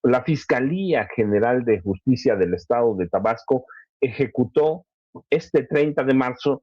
la Fiscalía General de Justicia del Estado de Tabasco ejecutó este 30 de marzo,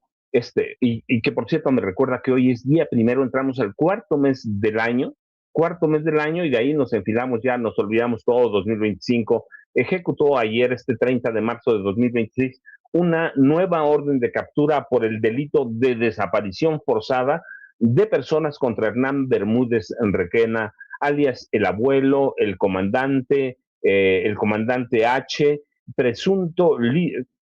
y que por cierto me recuerda que hoy es día primero, entramos al cuarto mes del año, y de ahí nos enfilamos ya, nos olvidamos todo 2025. Ejecutó ayer, este 30 de marzo de 2026, una nueva orden de captura por el delito de desaparición forzada de personas contra Hernán Bermúdez Requena, alias el abuelo, el comandante H, presunto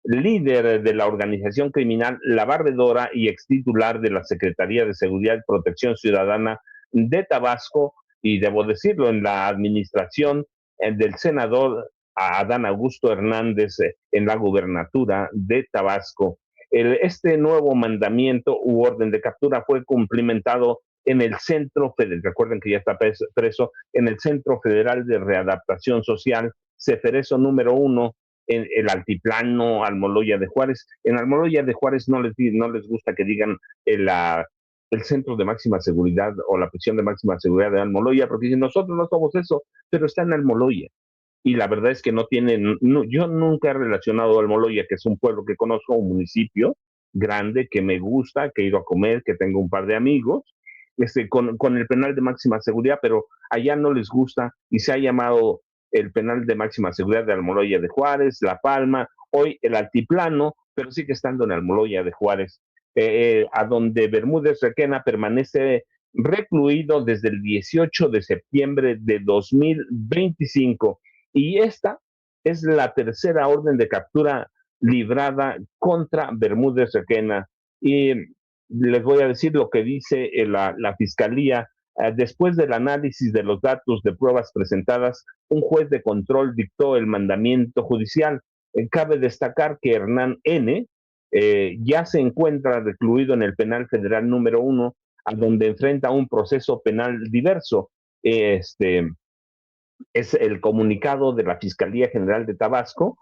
líder de la organización criminal La Barredora y extitular de la Secretaría de Seguridad y Protección Ciudadana de Tabasco, y debo decirlo, en la administración del senador Adán Augusto Hernández en la gubernatura de Tabasco. Este nuevo mandamiento u orden de captura fue cumplimentado en el Centro Federal, recuerden que ya está preso, en el Centro Federal de Readaptación Social, Ceferezo número 1, en el Altiplano, Almoloya de Juárez. En Almoloya de Juárez no les gusta que digan el centro de máxima seguridad o la prisión de máxima seguridad de Almoloya, porque dicen, nosotros no somos eso, pero está en Almoloya. Y la verdad es que no tienen, no, yo nunca he relacionado Almoloya, que es un pueblo que conozco, un municipio grande que me gusta, que he ido a comer, que tengo un par de amigos, con el penal de máxima seguridad, pero allá no les gusta y se ha llamado el penal de máxima seguridad de Almoloya de Juárez, La Palma, hoy el Altiplano, pero sigue estando en Almoloya de Juárez, a donde Bermúdez Requena permanece recluido desde el 18 de septiembre de 2025. Y esta es la tercera orden de captura librada contra Bermúdez Requena. Y les voy a decir lo que dice la Fiscalía. Después del análisis de los datos de pruebas presentadas, un juez de control dictó el mandamiento judicial. Cabe destacar que Hernán N. Ya se encuentra recluido en el penal federal número 1, a donde enfrenta un proceso penal diverso. Es el comunicado de la Fiscalía General de Tabasco,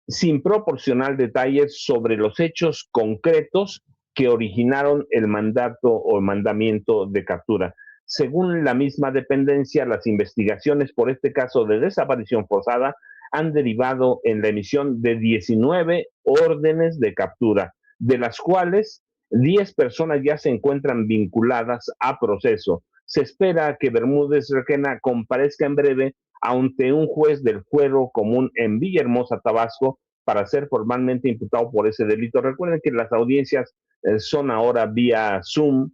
sin proporcionar detalles sobre los hechos concretos que originaron el mandato o mandamiento de captura. Según la misma dependencia, las investigaciones por este caso de desaparición forzada han derivado en la emisión de 19 órdenes de captura, de las cuales 10 personas ya se encuentran vinculadas a proceso. Se espera que Bermúdez Requena comparezca en breve ante un juez del fuero común en Villahermosa, Tabasco, para ser formalmente imputado por ese delito. Recuerden que las audiencias son ahora vía Zoom,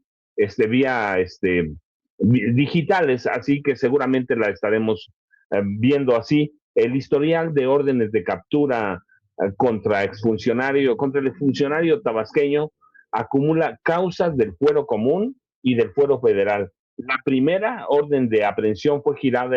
digitales, así que seguramente la estaremos viendo así. El historial de órdenes de captura contra el funcionario tabasqueño acumula causas del fuero común y del fuero federal. La primera orden de aprehensión fue girada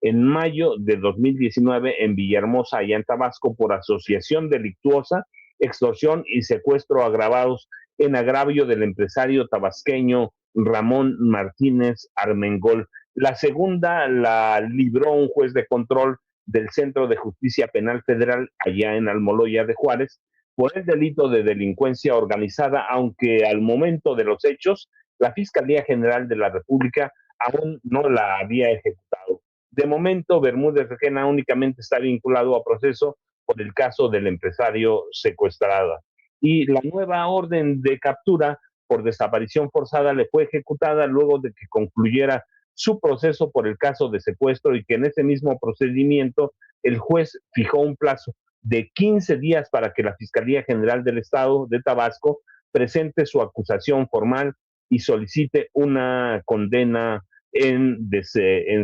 en mayo de 2019 en Villahermosa, allá en Tabasco, por asociación delictuosa, extorsión y secuestro agravados en agravio del empresario tabasqueño Ramón Martínez Armengol. La segunda la libró un juez de control del Centro de Justicia Penal Federal allá en Almoloya de Juárez por el delito de delincuencia organizada, aunque al momento de los hechos la Fiscalía General de la República aún no la había ejecutado. De momento, Bermúdez Requena únicamente está vinculado a proceso por el caso del empresario secuestrado. Y la nueva orden de captura por desaparición forzada le fue ejecutada luego de que concluyera su proceso por el caso de secuestro, y que en ese mismo procedimiento el juez fijó un plazo de 15 días para que la Fiscalía General del Estado de Tabasco presente su acusación formal y solicite una condena en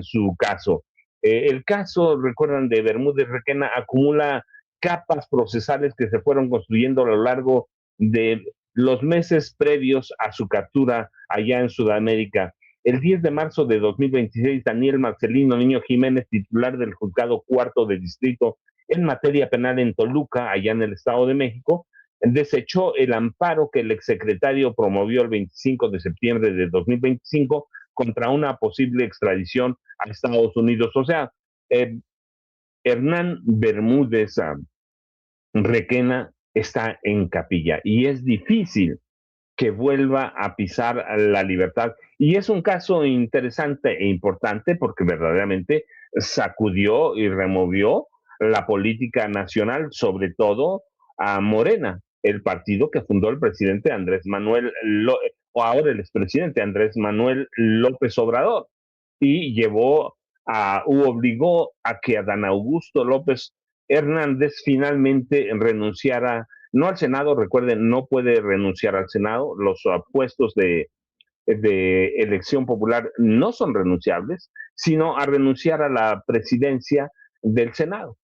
su caso. El caso, recuerdan, de Bermúdez Requena acumula capas procesales que se fueron construyendo a lo largo de los meses previos a su captura allá en Sudamérica. El 10 de marzo de 2026, Daniel Marcelino Niño Jiménez, titular del Juzgado Cuarto de Distrito en materia penal en Toluca, allá en el Estado de México, desechó el amparo que el exsecretario promovió el 25 de septiembre de 2025 contra una posible extradición a Estados Unidos. O sea, Hernán Bermúdez Requena está en capilla y es difícil que vuelva a pisar la libertad. Y es un caso interesante e importante porque verdaderamente sacudió y removió la política nacional, sobre todo a Morena, el partido que fundó el presidente Andrés Manuel, o ahora el expresidente Andrés Manuel López Obrador, y obligó a que Adán Augusto López Hernández finalmente renunciara, no al Senado, recuerden, no puede renunciar al Senado, los puestos de elección popular no son renunciables, sino a renunciar a la presidencia del Senado.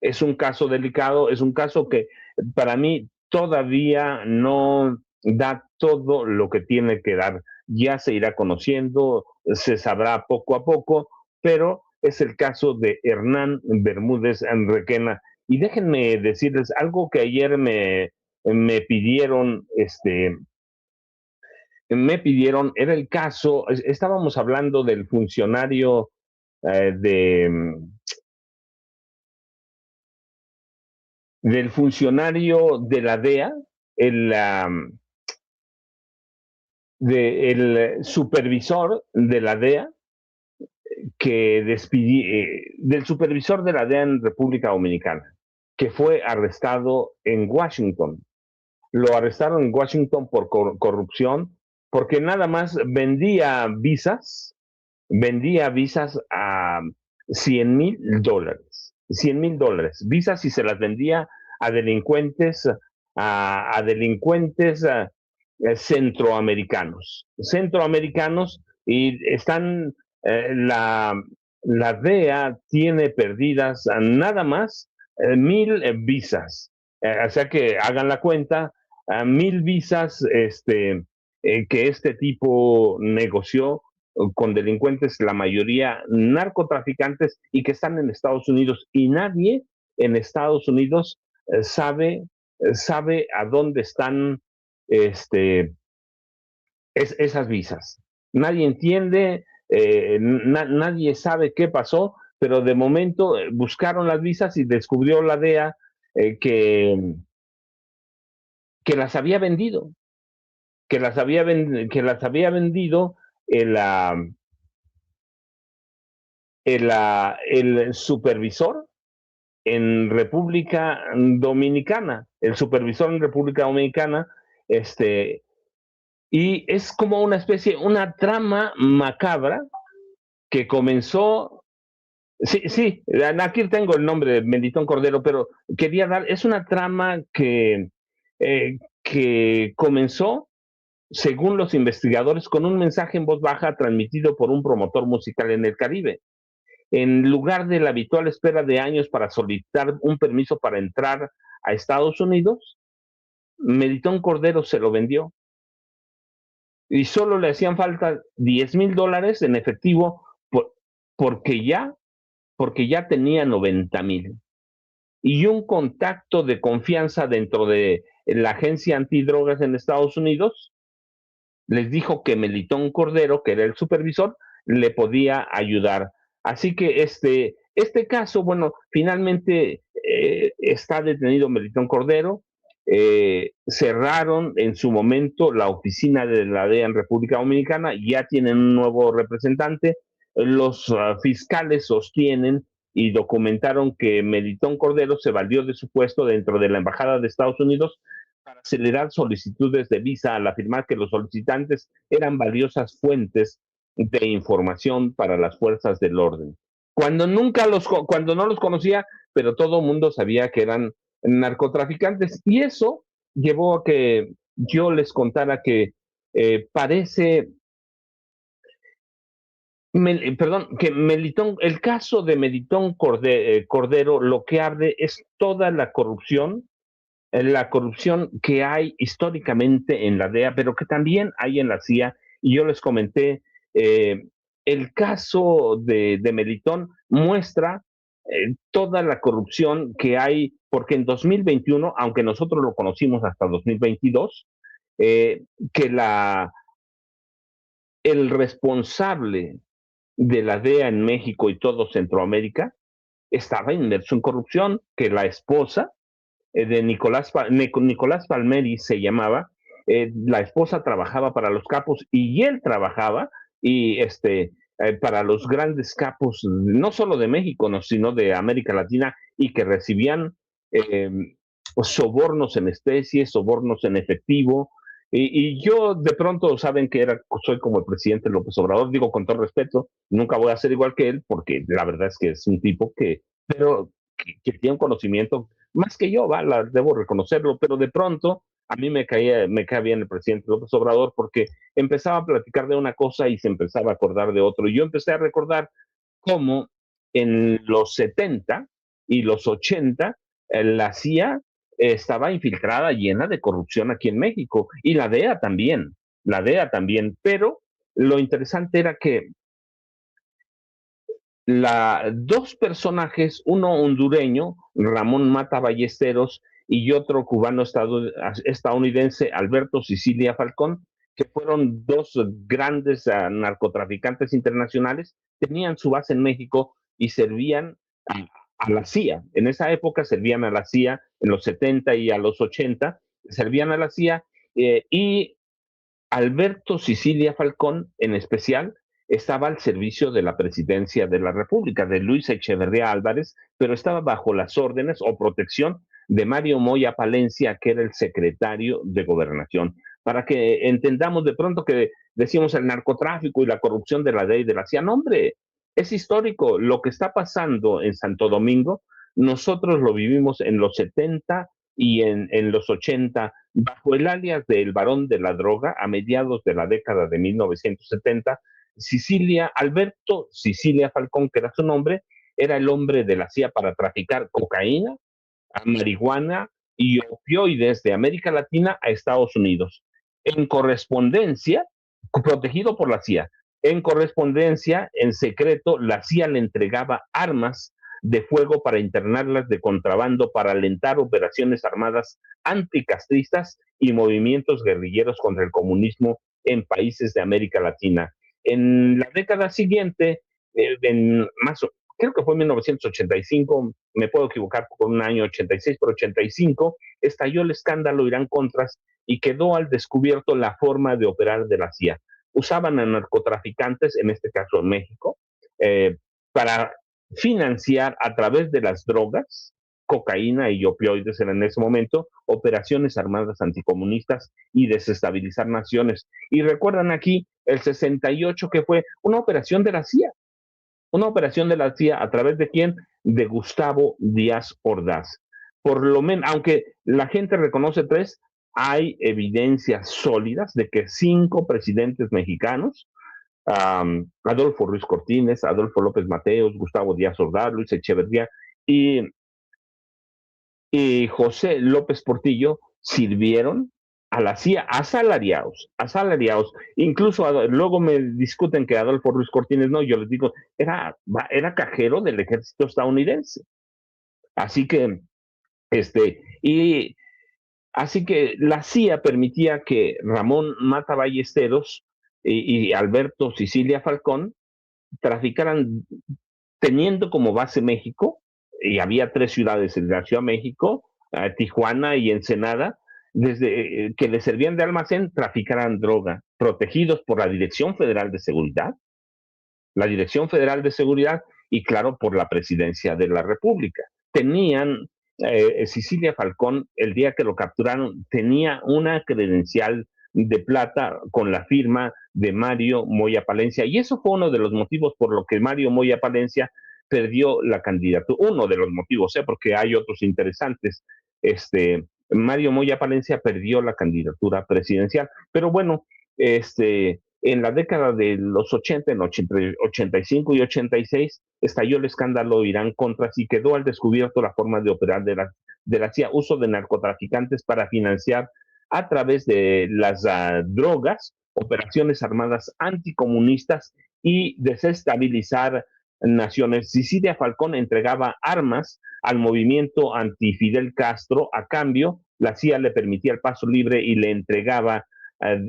Es un caso delicado, es un caso que para mí todavía no da todo lo que tiene que dar. Ya se irá conociendo, se sabrá poco a poco, pero es el caso de Hernán Bermúdez Requena. Y déjenme decirles algo que ayer me pidieron, era el caso, estábamos hablando del funcionario eh, de, del funcionario de la DEA, el, el supervisor de la DEA, del supervisor de la DEA en República Dominicana, que fue arrestado en Washington. Lo arrestaron en Washington por corrupción, porque nada más vendía visas a $100,000. $100,000. Visas y se las vendía a delincuentes, a delincuentes centroamericanos, y están, la DEA tiene perdidas nada más 1,000 visas. O sea que hagan la cuenta, 1,000 visas que este tipo negoció con delincuentes, la mayoría narcotraficantes, y que están en Estados Unidos, y nadie en Estados Unidos sabe a dónde están este, esas visas. Nadie entiende, nadie sabe qué pasó, pero de momento buscaron las visas y descubrió la DEA que las había vendido, que las había vendido el, el supervisor en República Dominicana, este, y es como una trama macabra que comenzó. Sí, sí, aquí tengo el nombre de Melitón Cordero, pero es una trama que comenzó, según los investigadores, con un mensaje en voz baja transmitido por un promotor musical en el Caribe. En lugar de la habitual espera de años para solicitar un permiso para entrar a Estados Unidos, Melitón Cordero se lo vendió y solo le hacían falta $10,000 en efectivo porque ya tenía 90,000. Y un contacto de confianza dentro de la agencia antidrogas en Estados Unidos les dijo que Melitón Cordero, que era el supervisor, le podía ayudar. Así que este caso, bueno, finalmente está detenido Melitón Cordero. Cerraron en su momento la oficina de la DEA en República Dominicana, ya tienen un nuevo representante. Los fiscales sostienen y documentaron que Melitón Cordero se valió de su puesto dentro de la Embajada de Estados Unidos para acelerar solicitudes de visa, al afirmar que los solicitantes eran valiosas fuentes de información para las fuerzas del orden. Cuando no los conocía, pero todo el mundo sabía que eran narcotraficantes. Y eso llevó a que yo les contara que parece, que el caso de Melitón Cordero, lo que abre es toda la corrupción que hay históricamente en la DEA, pero que también hay en la CIA. Y yo les comenté, el caso de Melitón muestra toda la corrupción que hay, porque en 2021, aunque nosotros lo conocimos hasta 2022, que el responsable de la DEA en México y todo Centroamérica estaba inmerso en corrupción, que la esposa de Nicolás Palmeri se llamaba, la esposa trabajaba para los capos y él trabajaba y para los grandes capos, no solo de México, no, sino de América Latina, y que recibían eh, sobornos en especie, sobornos en efectivo. Y yo de pronto saben que soy como el presidente López Obrador, digo con todo respeto, nunca voy a ser igual que él, porque la verdad es que es un tipo que tiene un conocimiento más que yo, debo reconocerlo, pero de pronto a mí me cae bien el presidente López Obrador porque empezaba a platicar de una cosa y se empezaba a acordar de otro. Y yo empecé a recordar cómo en los 70 y los 80 la CIA estaba infiltrada, llena de corrupción aquí en México, y la DEA también, pero lo interesante era que dos personajes, uno hondureño, Ramón Mata Ballesteros, y otro cubano estadounidense, Alberto Sicilia Falcón, que fueron dos grandes narcotraficantes internacionales, tenían su base en México y servían a la CIA. En esa época servían a la CIA, en los 70 y a los 80, servían a la CIA, y Alberto Sicilia Falcón, en especial, estaba al servicio de la presidencia de la República, de Luis Echeverría Álvarez, pero estaba bajo las órdenes o protección de Mario Moya Palencia, que era el secretario de Gobernación. Para que entendamos de pronto que decimos el narcotráfico y la corrupción de la DEA y de la CIA, no, hombre, es histórico. Lo que está pasando en Santo Domingo, nosotros lo vivimos en los 70 y en los 80 bajo el alias del Barón de la Droga a mediados de la década de 1970. Alberto Sicilia Falcón, que era su nombre, era el hombre de la CIA para traficar cocaína, marihuana y opioides de América Latina a Estados Unidos. En correspondencia, protegido por la CIA, en correspondencia, en secreto, la CIA le entregaba armas de fuego para internarlas de contrabando, para alentar operaciones armadas anticastristas y movimientos guerrilleros contra el comunismo en países de América Latina. En la década siguiente, creo que fue en 1985, me puedo equivocar por un año, 86, pero 85, estalló el escándalo Irán-Contras y quedó al descubierto la forma de operar de la CIA. Usaban a narcotraficantes, en este caso en México, para financiar a través de las drogas, cocaína y opioides en ese momento, operaciones armadas anticomunistas y desestabilizar naciones. Y recuerdan aquí el 68, que fue una operación de la CIA. Una operación de la CIA a través de quién? De Gustavo Díaz Ordaz. Por lo menos, aunque la gente reconoce tres, hay evidencias sólidas de que 5 presidentes mexicanos, Adolfo Ruiz Cortines, Adolfo López Mateos, Gustavo Díaz Ordaz, Luis Echeverría y, y José López Portillo, sirvieron a la CIA asalariados. Incluso luego me discuten que Adolfo Ruiz Cortines no, yo les digo, era cajero del ejército estadounidense. Así que, y así que la CIA permitía que Ramón Mata Ballesteros y Alberto Sicilia Falcón traficaran teniendo como base México, y había 3 ciudades en la Ciudad de México, Tijuana y Ensenada, desde que les servían de almacén, traficaran droga, protegidos por la Dirección Federal de Seguridad y claro, por la Presidencia de la República. Tenían, Sicilia Falcón, el día que lo capturaron, tenía una credencial de plata con la firma de Mario Moya Palencia, y eso fue uno de los motivos por lo que Mario Moya Palencia perdió la candidatura, uno de los motivos, porque hay otros interesantes. Mario Moya Palencia perdió la candidatura presidencial, pero bueno, en la década de los 80, en 85 y 86, estalló el escándalo Irán-Contras y quedó al descubierto la forma de operar de la CIA, uso de narcotraficantes para financiar a través de las drogas, operaciones armadas anticomunistas y desestabilizar naciones. Sicilia Falcón entregaba armas al movimiento anti-Fidel Castro, a cambio la CIA le permitía el paso libre y le entregaba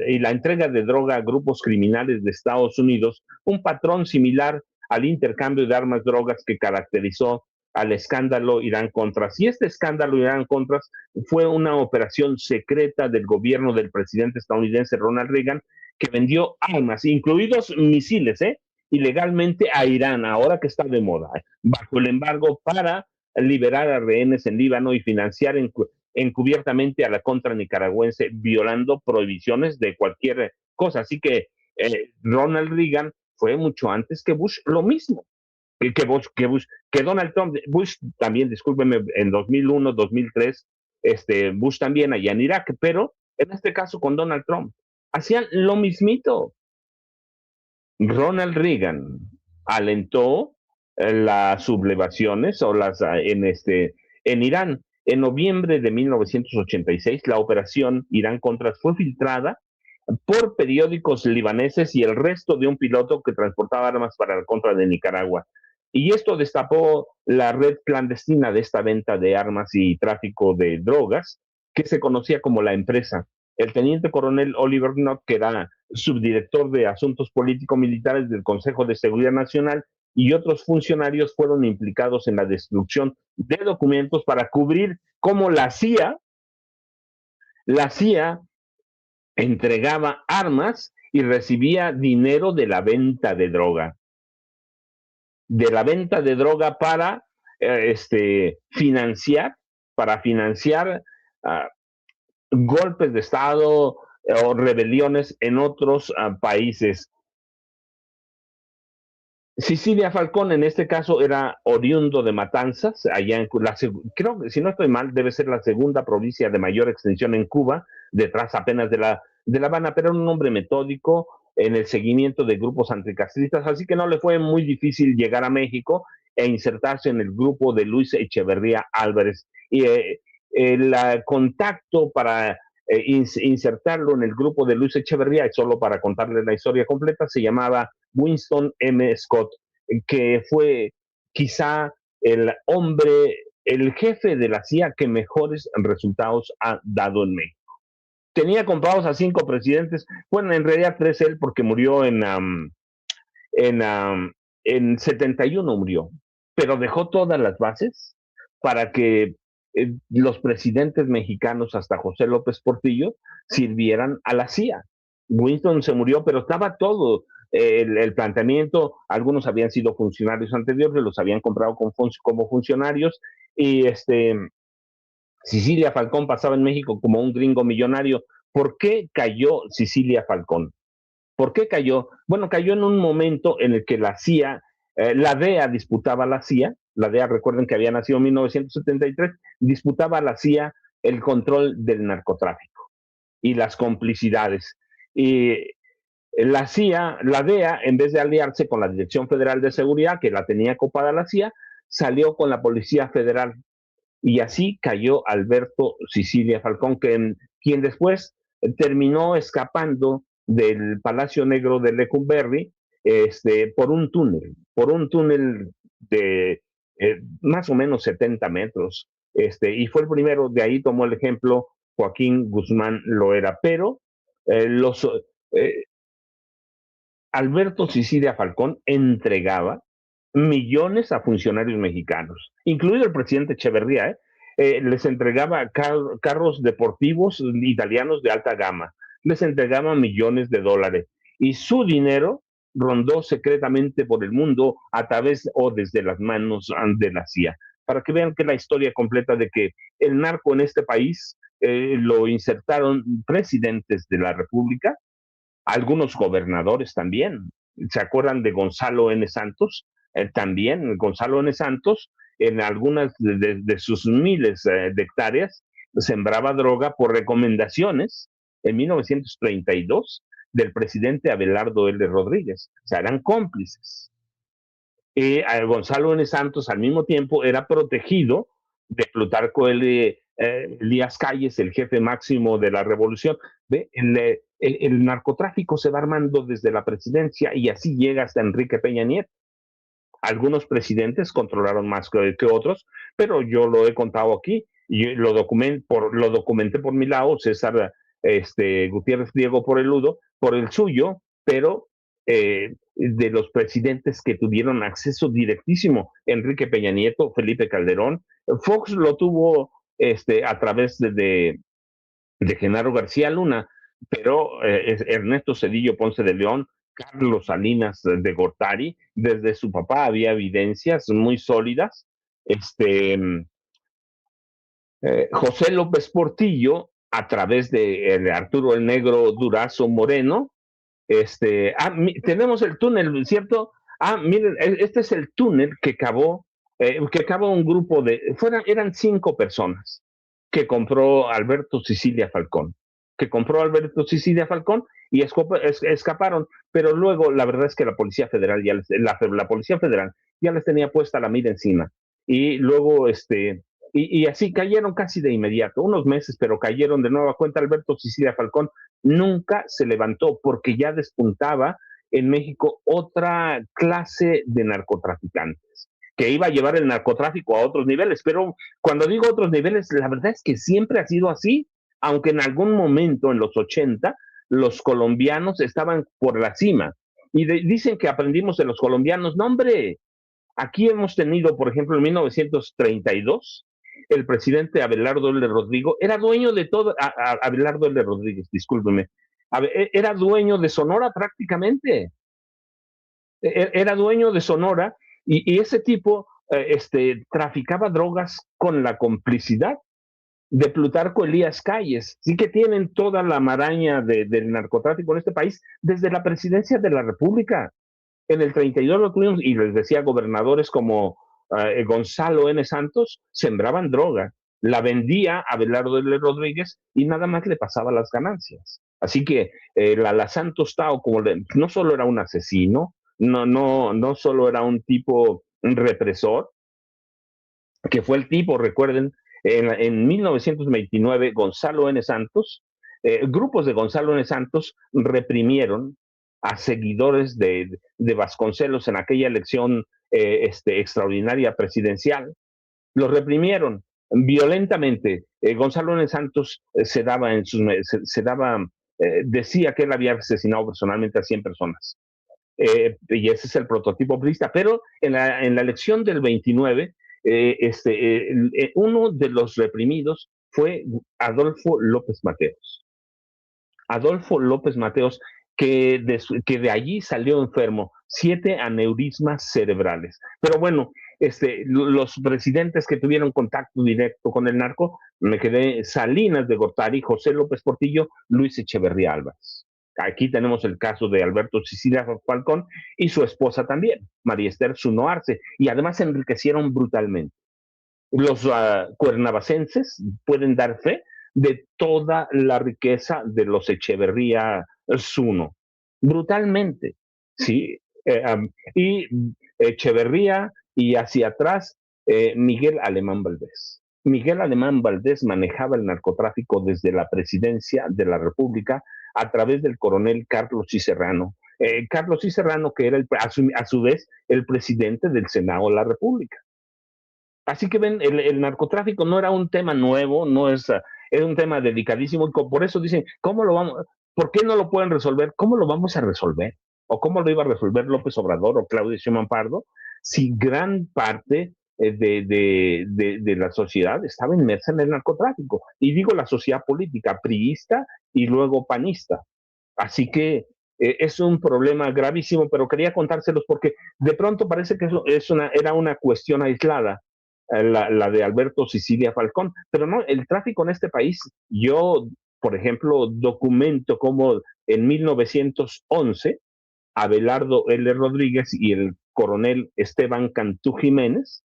y la entrega de droga a grupos criminales de Estados Unidos, un patrón similar al intercambio de armas drogas que caracterizó al escándalo Irán-Contras. Y este escándalo Irán-Contras fue una operación secreta del gobierno del presidente estadounidense Ronald Reagan, que vendió armas, incluidos misiles, ilegalmente a Irán, ahora que está de moda, bajo el embargo para liberar a rehenes en Líbano y financiar encubiertamente a la contra nicaragüense, violando prohibiciones de cualquier cosa. Así que Ronald Reagan fue mucho antes que Bush lo mismo. Que Donald Trump, Bush también, discúlpeme, en 2001, 2003, Bush también allá en Irak, pero en este caso con Donald Trump, hacían lo mismito. Ronald Reagan alentó las sublevaciones o en Irán. En noviembre de 1986, la operación Irán-Contras fue filtrada por periódicos libaneses y el resto de un piloto que transportaba armas para la contra de Nicaragua. Y esto destapó la red clandestina de esta venta de armas y tráfico de drogas, que se conocía como la empresa. El teniente coronel Oliver Knott, que era subdirector de Asuntos Político-Militares del Consejo de Seguridad Nacional, y otros funcionarios fueron implicados en la destrucción de documentos para cubrir cómo la CIA entregaba armas y recibía dinero de la venta de droga. De la venta de droga para financiar golpes de Estado o rebeliones en otros países. Cecilia Falcón, en este caso, era oriundo de Matanzas, allá en creo que, si no estoy mal, debe ser la segunda provincia de mayor extensión en Cuba, detrás apenas de La Habana, pero era un hombre metódico en el seguimiento de grupos anticastristas, así que no le fue muy difícil llegar a México e insertarse en el grupo de Luis Echeverría Álvarez. Y el contacto para insertarlo en el grupo de Luis Echeverría, solo para contarles la historia completa, se llamaba Winston M. Scott, que fue quizá el jefe de la CIA que mejores resultados ha dado en México. Tenía comprados a 5 presidentes, bueno, en realidad 3 él, porque murió en 71 murió, pero dejó todas las bases para que los presidentes mexicanos, hasta José López Portillo, sirvieran a la CIA. Winston se murió, pero estaba todo. El planteamiento, algunos habían sido funcionarios anteriores, los habían comprado como funcionarios, y Cecilia Falcón pasaba en México como un gringo millonario. ¿Por qué cayó Cecilia Falcón? ¿Por qué cayó? Bueno, cayó en un momento en el que la CIA, la DEA disputaba a la CIA, la DEA, recuerden que había nacido en 1973, disputaba a la CIA el control del narcotráfico y las complicidades. Y la CIA, la DEA, en vez de aliarse con la Dirección Federal de Seguridad, que la tenía copada la CIA, salió con la Policía Federal. Y así cayó Alberto Cecilia Falcón, quien después terminó escapando del Palacio Negro de Lecumberri por un túnel de más o menos 70 metros. Y fue el primero, de ahí tomó el ejemplo Joaquín Guzmán Loera. Pero eh, Alberto Cecilia Falcón entregaba millones a funcionarios mexicanos, incluido el presidente Echeverría, les entregaba carros deportivos italianos de alta gama, les entregaba millones de dólares y su dinero rondó secretamente por el mundo a través o desde las manos de la CIA, para que vean que la historia completa de que el narco en este país lo insertaron presidentes de la República, algunos gobernadores también. ¿Se acuerdan de Gonzalo N. Santos? También Gonzalo N. Santos, en algunas de sus miles de hectáreas, sembraba droga por recomendaciones en 1932 del presidente Abelardo L. Rodríguez. O sea, eran cómplices. Gonzalo N. Santos al mismo tiempo era protegido de Plutarco Elías Calles, el jefe máximo de la revolución. ¿Ve? El narcotráfico se va armando desde la presidencia y así llega hasta Enrique Peña Nieto. Algunos presidentes controlaron más que otros, pero yo lo he contado aquí y lo documenté por mi lado, César Gutiérrez Diego por el suyo, pero de los presidentes que tuvieron acceso directísimo, Enrique Peña Nieto, Felipe Calderón. Fox lo tuvo a través de Genaro García Luna, pero Ernesto Zedillo Ponce de León, Carlos Salinas de Gortari, desde su papá había evidencias muy sólidas. José López Portillo, a través de Arturo el Negro Durazo Moreno. Tenemos el túnel, ¿cierto? Miren, este es el túnel que cavó un grupo eran 5 personas que compró Alberto Sicilia Falcón, y escaparon, pero luego la verdad es que la Policía Federal la Policía Federal ya les tenía puesta la mira encima, y luego y así cayeron casi de inmediato, unos meses, pero cayeron de nueva cuenta. Alberto Sicilia Falcón nunca se levantó porque ya despuntaba en México otra clase de narcotraficantes que iba a llevar el narcotráfico a otros niveles. Pero cuando digo otros niveles, la verdad es que siempre ha sido así, aunque en algún momento en los 80 los colombianos estaban por la cima. Y dicen que aprendimos de los colombianos. No, hombre, aquí hemos tenido, por ejemplo, en 1932, el presidente Abelardo L. Rodrigo era dueño de todo. Abelardo L. Rodríguez, discúlpeme, era dueño de Sonora prácticamente. Era dueño de Sonora, y ese tipo traficaba drogas con la complicidad de Plutarco Elías Calles. Sí que tienen toda la maraña del narcotráfico en este país desde la presidencia de la República. En el 32 lo tuvimos, y les decía, gobernadores como Gonzalo N. Santos sembraban droga, la vendía a Abelardo L. Rodríguez y nada más le pasaba las ganancias. Así que la Santos Tao, no solo era un asesino, no solo era un tipo represor, que fue el tipo, recuerden, en 1929, Gonzalo N. Santos, grupos de Gonzalo N. Santos reprimieron a seguidores de Vasconcelos en aquella elección extraordinaria presidencial. Los reprimieron violentamente. Gonzalo N. Santos decía que él había asesinado personalmente a 100 personas. Y ese es el prototipo priista. Pero en la elección del 29, uno de los reprimidos fue Adolfo López Mateos. Adolfo López Mateos, que de allí salió enfermo, 7 aneurismas cerebrales. Pero bueno, los presidentes que tuvieron contacto directo con el narco, me quedé: Salinas de Gortari, José López Portillo, Luis Echeverría Álvarez. Aquí tenemos el caso de Alberto Sicilia Falcón y su esposa también, María Esther Zuno Arce, y además se enriquecieron brutalmente. Los cuernavacenses pueden dar fe de toda la riqueza de los Echeverría Zuno, brutalmente, ¿sí? Y Echeverría, y hacia atrás, Miguel Alemán Valdés. Miguel Alemán Valdés manejaba el narcotráfico desde la presidencia de la República a través del coronel Carlos C. Serrano. Carlos C. Serrano, que era a su vez el presidente del Senado de la República. Así que ven, el narcotráfico no era un tema nuevo, es un tema delicadísimo, y por eso dicen, ¿por qué no lo pueden resolver? ¿Cómo lo vamos a resolver? ¿O cómo lo iba a resolver López Obrador o Claudio Sheinbaum Pardo si gran parte de la sociedad estaba inmersa en el narcotráfico? Y digo la sociedad política, priista y luego panista. Así que es un problema gravísimo, pero quería contárselos porque de pronto parece que era una cuestión aislada, la de Alberto Sicilia Falcón, pero no, el tráfico en este país, yo, por ejemplo, documento como en 1911, Abelardo L. Rodríguez y el coronel Esteban Cantú Jiménez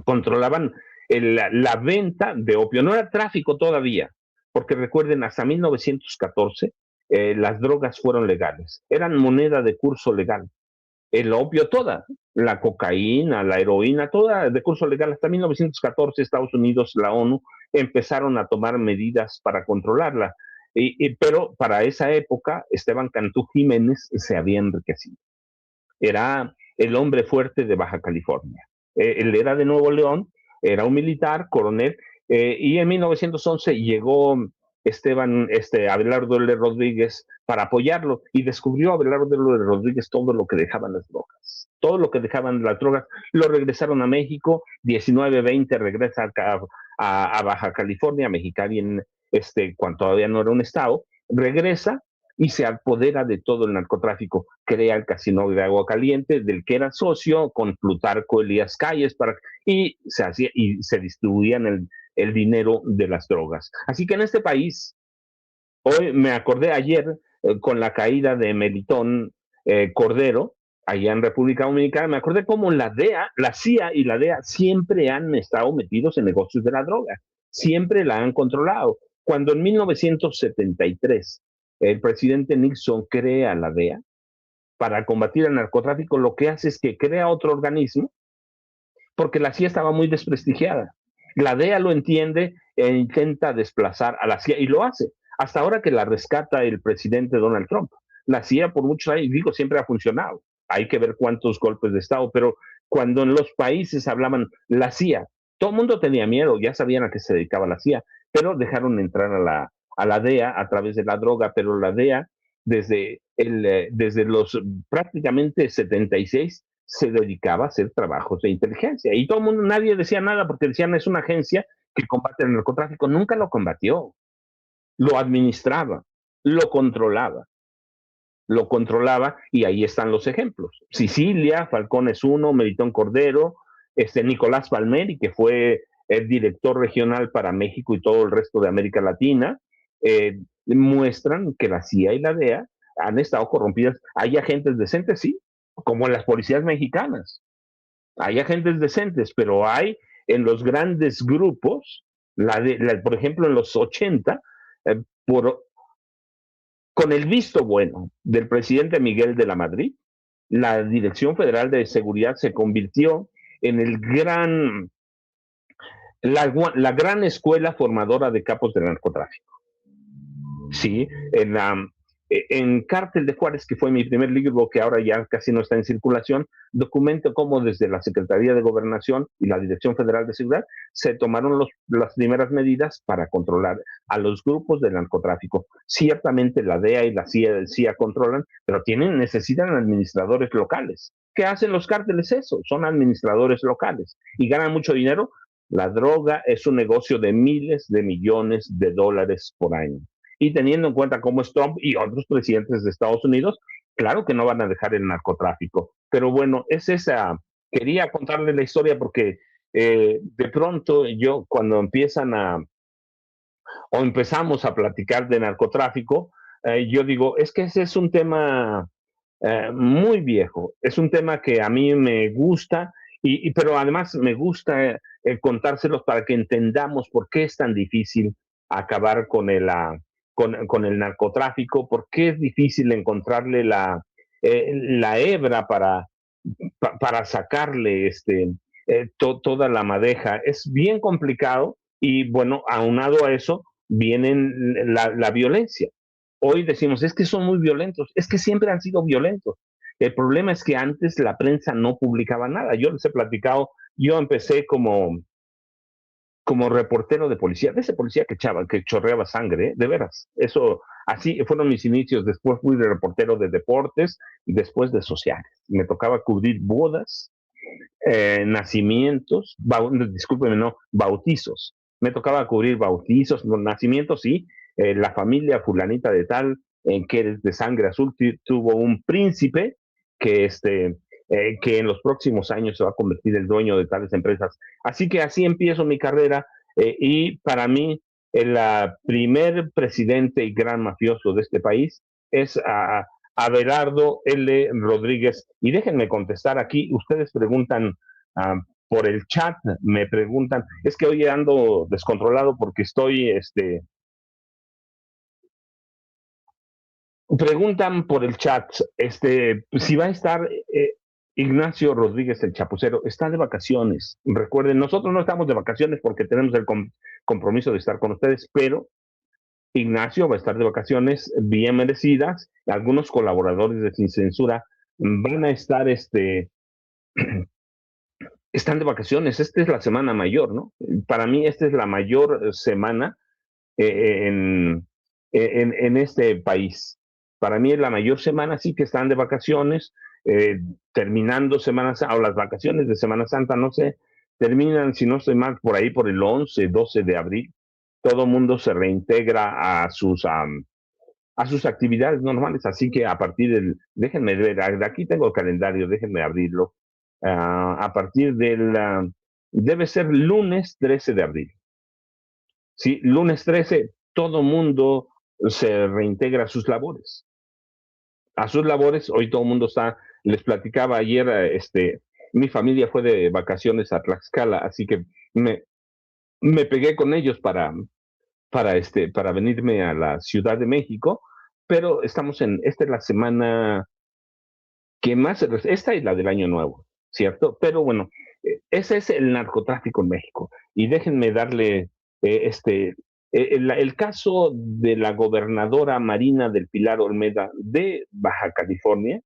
controlaban la venta de opio. No era tráfico todavía, porque recuerden, hasta 1914 las drogas fueron legales, eran moneda de curso legal. El opio toda, la cocaína, la heroína, toda de curso legal. Hasta 1914 Estados Unidos, la ONU, empezaron a tomar medidas para controlarla. Pero para esa época, Esteban Cantú Jiménez se había enriquecido. Era el hombre fuerte de Baja California. Él era de Nuevo León, era un militar, coronel, y en 1911 llegó Abelardo L. Rodríguez para apoyarlo, y descubrió Abelardo L. Rodríguez todo lo que dejaban las drogas. Todo lo que dejaban las drogas lo regresaron a México. 19-20 regresa a Baja California, Mexicali, cuando todavía no era un estado, regresa y se apodera de todo el narcotráfico. Crea el Casino de Agua Caliente, del que era socio con Plutarco Elías Calles, y se distribuían el dinero de las drogas. Así que en este país, hoy me acordé ayer, con la caída de Melitón Cordero, allá en República Dominicana, me acordé cómo la DEA, la CIA y la DEA siempre han estado metidos en negocios de la droga, siempre la han controlado. Cuando en 1973 el presidente Nixon crea la DEA para combatir el narcotráfico, lo que hace es que crea otro organismo, porque la CIA estaba muy desprestigiada. La DEA lo entiende e intenta desplazar a la CIA, y lo hace, hasta ahora que la rescata el presidente Donald Trump. La CIA por muchos años, digo, siempre ha funcionado. Hay que ver cuántos golpes de Estado, pero cuando en los países hablaban la CIA, todo el mundo tenía miedo, ya sabían a qué se dedicaba la CIA, pero dejaron entrar a la DEA a través de la droga. Pero la DEA, desde los prácticamente 76, se dedicaba a hacer trabajos de inteligencia. Y todo el mundo, nadie decía nada, porque decían, es una agencia que combate el narcotráfico. Nunca lo combatió, lo administraba, lo controlaba. Lo controlaba, y ahí están los ejemplos. Sicilia, Falcones 1, Melitón Cordero, Nicolás Palmeri, que fue el director regional para México y todo el resto de América Latina, muestran que la CIA y la DEA han estado corrompidas. Hay agentes decentes, sí, como en las policías mexicanas. Hay agentes decentes, pero hay en los grandes grupos, por ejemplo, en los 80, con el visto bueno del presidente Miguel de la Madrid, la Dirección Federal de Seguridad se convirtió en la gran escuela formadora de capos del narcotráfico. Sí, en Cártel de Juárez, que fue mi primer libro, que ahora ya casi no está en circulación, documento cómo desde la Secretaría de Gobernación y la Dirección Federal de Seguridad se tomaron las primeras medidas para controlar a los grupos del narcotráfico. Ciertamente la DEA y la CIA controlan, pero necesitan administradores locales. ¿Qué hacen los cárteles? Eso, son administradores locales y ganan mucho dinero. La droga es un negocio de miles de millones de dólares por año. Y teniendo en cuenta cómo es Trump y otros presidentes de Estados Unidos, claro que no van a dejar el narcotráfico. Pero bueno, quería contarle la historia porque de pronto cuando empezamos a platicar de narcotráfico, yo digo, es que ese es un tema muy viejo, es un tema que a mí me gusta, pero además me gusta contárselos para que entendamos por qué es tan difícil acabar con con el narcotráfico, por qué es difícil encontrarle la hebra para sacarle toda la madeja. Es bien complicado, y bueno, aunado a eso viene la violencia. Hoy decimos, es que son muy violentos, es que siempre han sido violentos. El problema es que antes la prensa no publicaba nada. Yo les he platicado, yo empecé como reportero de policía, de ese policía que chorreaba sangre, de veras. Eso, así fueron mis inicios. Después fui de reportero de deportes y después de sociales. Me tocaba cubrir bodas, nacimientos, discúlpeme, no, bautizos. Me tocaba cubrir bautizos, nacimientos, sí. La familia fulanita de tal, que es de sangre azul, tuvo un príncipe que que en los próximos años se va a convertir en el dueño de tales empresas. Así que así empiezo mi carrera, y para mí el primer presidente y gran mafioso de este país es Abelardo L. Rodríguez. Y déjenme contestar aquí, ustedes preguntan por el chat, me preguntan, es que hoy ando descontrolado porque preguntan por el chat, si va a estar Ignacio Rodríguez el Chapucero. Está de vacaciones. Recuerden, nosotros no estamos de vacaciones porque tenemos el compromiso de estar con ustedes, pero Ignacio va a estar de vacaciones bien merecidas. Algunos colaboradores de Sin Censura van a estar, están de vacaciones. Esta es la semana mayor, ¿no? Para mí esta es la mayor semana en, en este país. Para mí es la mayor semana, sí que están de vacaciones, terminando Semana Santa, o las vacaciones de Semana Santa, no sé, terminan, si no estoy mal, por ahí por el 11, 12 de abril. Todo mundo se reintegra a sus actividades normales, así que a partir del, déjenme ver, aquí tengo el calendario, déjenme abrirlo, a partir del, debe ser lunes 13 de abril. Sí, lunes 13, todo mundo se reintegra a sus labores. A sus labores, hoy todo el mundo está, les platicaba ayer, mi familia fue de vacaciones a Tlaxcala, así que me pegué con ellos para venirme a la Ciudad de México, pero esta es la semana que más, esta es la del Año Nuevo, ¿cierto? Pero bueno, ese es el narcotráfico en México. Y déjenme darle el caso de la gobernadora Marina del Pilar Olmeda de Baja California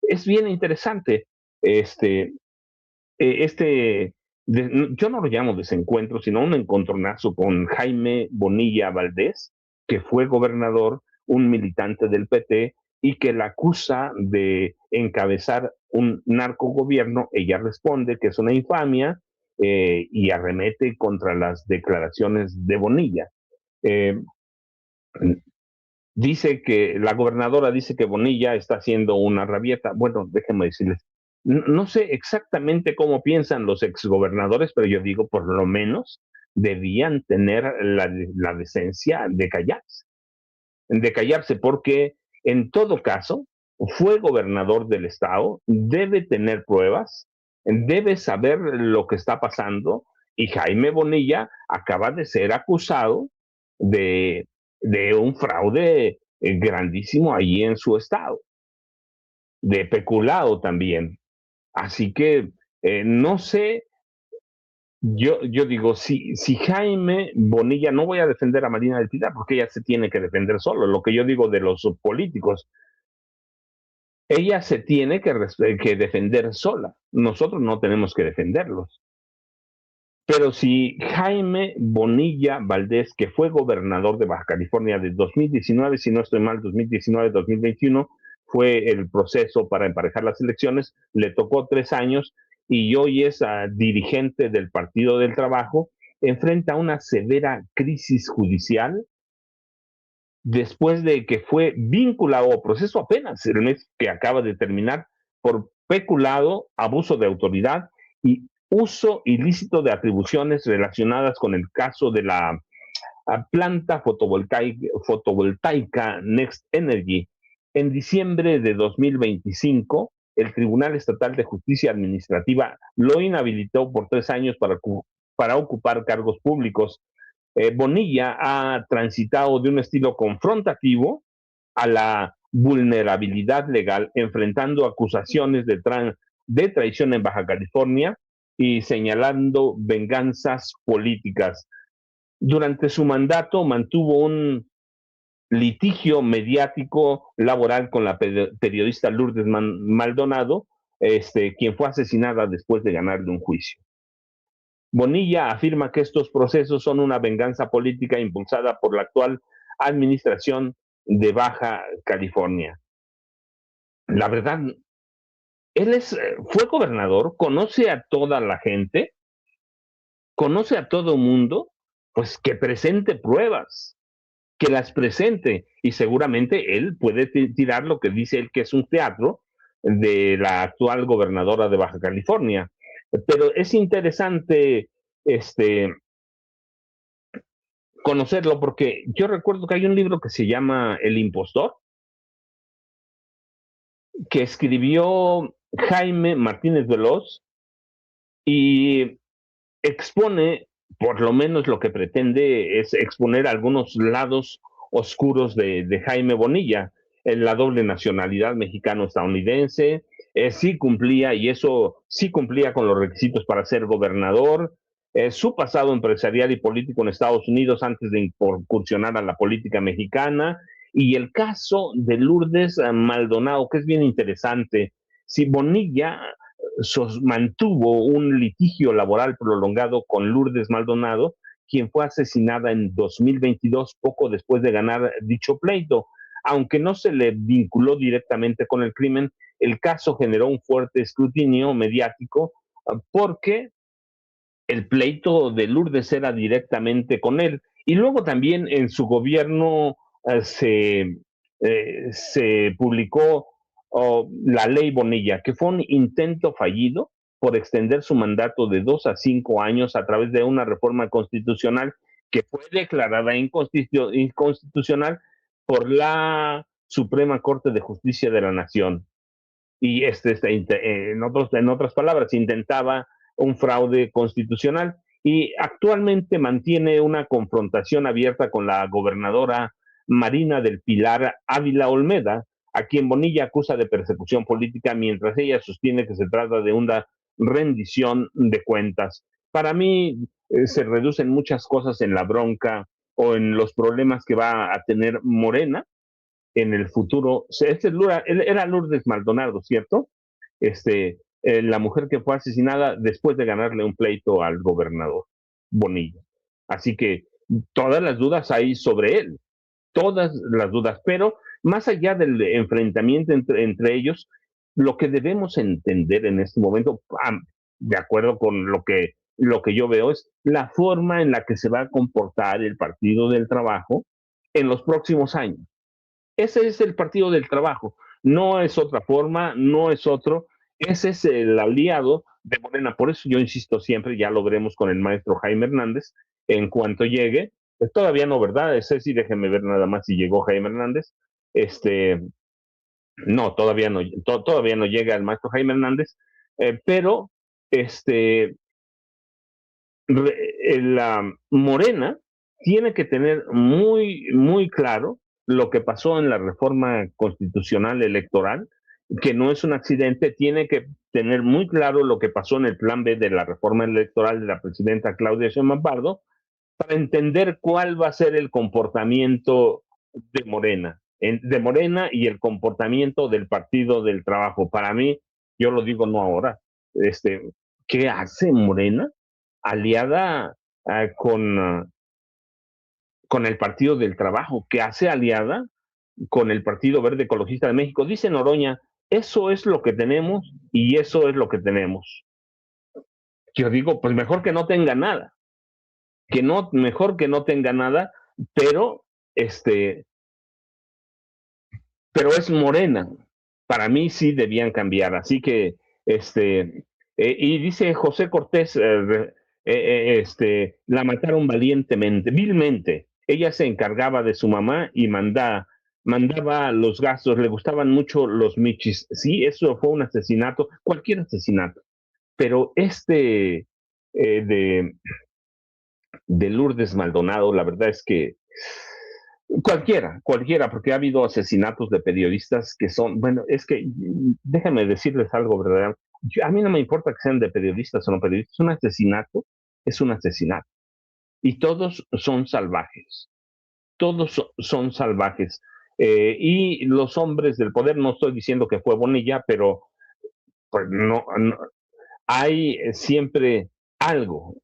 es bien interesante. Este, yo no lo llamo desencuentro, sino un encontronazo con Jaime Bonilla Valdés, que fue gobernador, un militante del PT, y que la acusa de encabezar un narcogobierno. Ella responde que es una infamia, y arremete contra las declaraciones de Bonilla. Eh, la gobernadora dice que Bonilla está haciendo una rabieta. Bueno, déjenme decirles, no sé exactamente cómo piensan los exgobernadores, pero yo digo, por lo menos debían tener la decencia de callarse, porque en todo caso fue gobernador del estado, debe tener pruebas, debe saber lo que está pasando, y Jaime Bonilla acaba de ser acusado de, de un fraude grandísimo allí en su estado, de peculado también. Así que no sé, yo digo, si Jaime Bonilla, no voy a defender a Marina del Pilar porque ella se tiene que defender solo, lo que yo digo de los políticos, ella se tiene que defender sola, nosotros no tenemos que defenderlos. Pero si Jaime Bonilla Valdés, que fue gobernador de Baja California de 2019, si no estoy mal, 2019-2021, fue el proceso para emparejar las elecciones, le tocó 3 años y hoy es dirigente del Partido del Trabajo, enfrenta una severa crisis judicial después de que fue vinculado a proceso apenas el mes que acaba de terminar por peculado, abuso de autoridad y uso ilícito de atribuciones relacionadas con el caso de la planta fotovoltaica Next Energy. En diciembre de 2025, el Tribunal Estatal de Justicia Administrativa lo inhabilitó por 3 años para ocupar cargos públicos. Bonilla ha transitado de un estilo confrontativo a la vulnerabilidad legal, enfrentando acusaciones de traición en Baja California y señalando venganzas políticas. Durante su mandato mantuvo un litigio mediático laboral con la periodista Lourdes Maldonado, quien fue asesinada después de ganarle un juicio. Bonilla afirma que estos procesos son una venganza política impulsada por la actual administración de Baja California. La verdad, fue gobernador, conoce a toda la gente, conoce a todo el mundo, pues que presente pruebas, que las presente, y seguramente él puede tirar lo que dice él que es un teatro de la actual gobernadora de Baja California. Pero es interesante conocerlo, porque yo recuerdo que hay un libro que se llama El Impostor, que escribió Jaime Martínez Veloz y expone, por lo menos lo que pretende es exponer algunos lados oscuros de Jaime Bonilla, en la doble nacionalidad mexicano-estadounidense, sí cumplía, y eso sí cumplía con los requisitos para ser gobernador, su pasado empresarial y político en Estados Unidos antes de incursionar a la política mexicana, y el caso de Lourdes Maldonado, que es bien interesante. Si Bonilla mantuvo un litigio laboral prolongado con Lourdes Maldonado, quien fue asesinada en 2022, poco después de ganar dicho pleito. Aunque no se le vinculó directamente con el crimen, el caso generó un fuerte escrutinio mediático porque el pleito de Lourdes era directamente con él. Y luego también en su gobierno se publicó la ley Bonilla, que fue un intento fallido por extender su mandato de 2 a 5 años a través de una reforma constitucional que fue declarada inconstitucional por la Suprema Corte de Justicia de la Nación. Y en otras palabras, intentaba un fraude constitucional y actualmente mantiene una confrontación abierta con la gobernadora Marina del Pilar Ávila Olmeda, a quien Bonilla acusa de persecución política, mientras ella sostiene que se trata de una rendición de cuentas. Para mí se reducen muchas cosas en la bronca o en los problemas que va a tener Morena en el futuro. Era Lourdes Maldonado, ¿cierto? La mujer que fue asesinada después de ganarle un pleito al gobernador Bonilla. Así que todas las dudas hay sobre él, todas las dudas, pero más allá del enfrentamiento entre ellos, lo que debemos entender en este momento, de acuerdo con lo que yo veo, es la forma en la que se va a comportar el Partido del Trabajo en los próximos años. Ese es el Partido del Trabajo, no es otra forma, no es otro, ese es el aliado de Morena. Por eso yo insisto siempre, ya lo veremos con el maestro Jaime Hernández, en cuanto llegue, todavía no, ¿verdad? Ceci, déjeme ver nada más si llegó Jaime Hernández. No, todavía no llega el maestro Jaime Hernández, pero la Morena tiene que tener muy, muy claro lo que pasó en la reforma constitucional electoral, que no es un accidente, tiene que tener muy claro lo que pasó en el plan B de la reforma electoral de la presidenta Claudia Sheinbaum Pardo, para entender cuál va a ser el comportamiento de Morena y el comportamiento del Partido del Trabajo. Para mí, yo lo digo no ahora, ¿qué hace Morena aliada con el Partido del Trabajo, que hace aliada con el Partido Verde Ecologista de México? Dice Noroña, eso es lo que tenemos y eso es lo que tenemos. Yo digo, pues mejor que no tenga nada, mejor que no tenga nada, pero pero es Morena. Para mí sí debían cambiar. Así que, y dice José Cortés, la mataron vilmente. Ella se encargaba de su mamá y mandaba los gastos, le gustaban mucho los michis. Sí, eso fue un asesinato, cualquier asesinato. Pero de Lourdes Maldonado, la verdad es que cualquiera, porque ha habido asesinatos de periodistas que son, bueno, es que déjame decirles algo, ¿verdad? A mí no me importa que sean de periodistas o no periodistas, un asesinato es un asesinato. Y todos son salvajes, todos son salvajes. Y los hombres del poder, no estoy diciendo que fue Bonilla, pero pues no hay siempre algo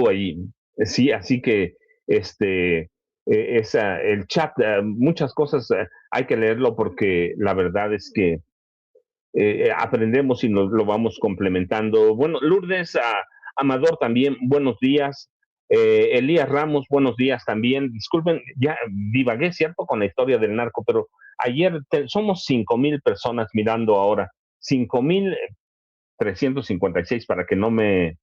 ahí, sí, así que el chat, muchas cosas hay que leerlo porque la verdad es que aprendemos y nos lo vamos complementando. Bueno, Lourdes, Amador también, buenos días. Elías Ramos, buenos días también. Disculpen, ya divagué, ¿cierto? Con la historia del narco, pero ayer somos 5,000 personas mirando ahora. 5,356 para que no me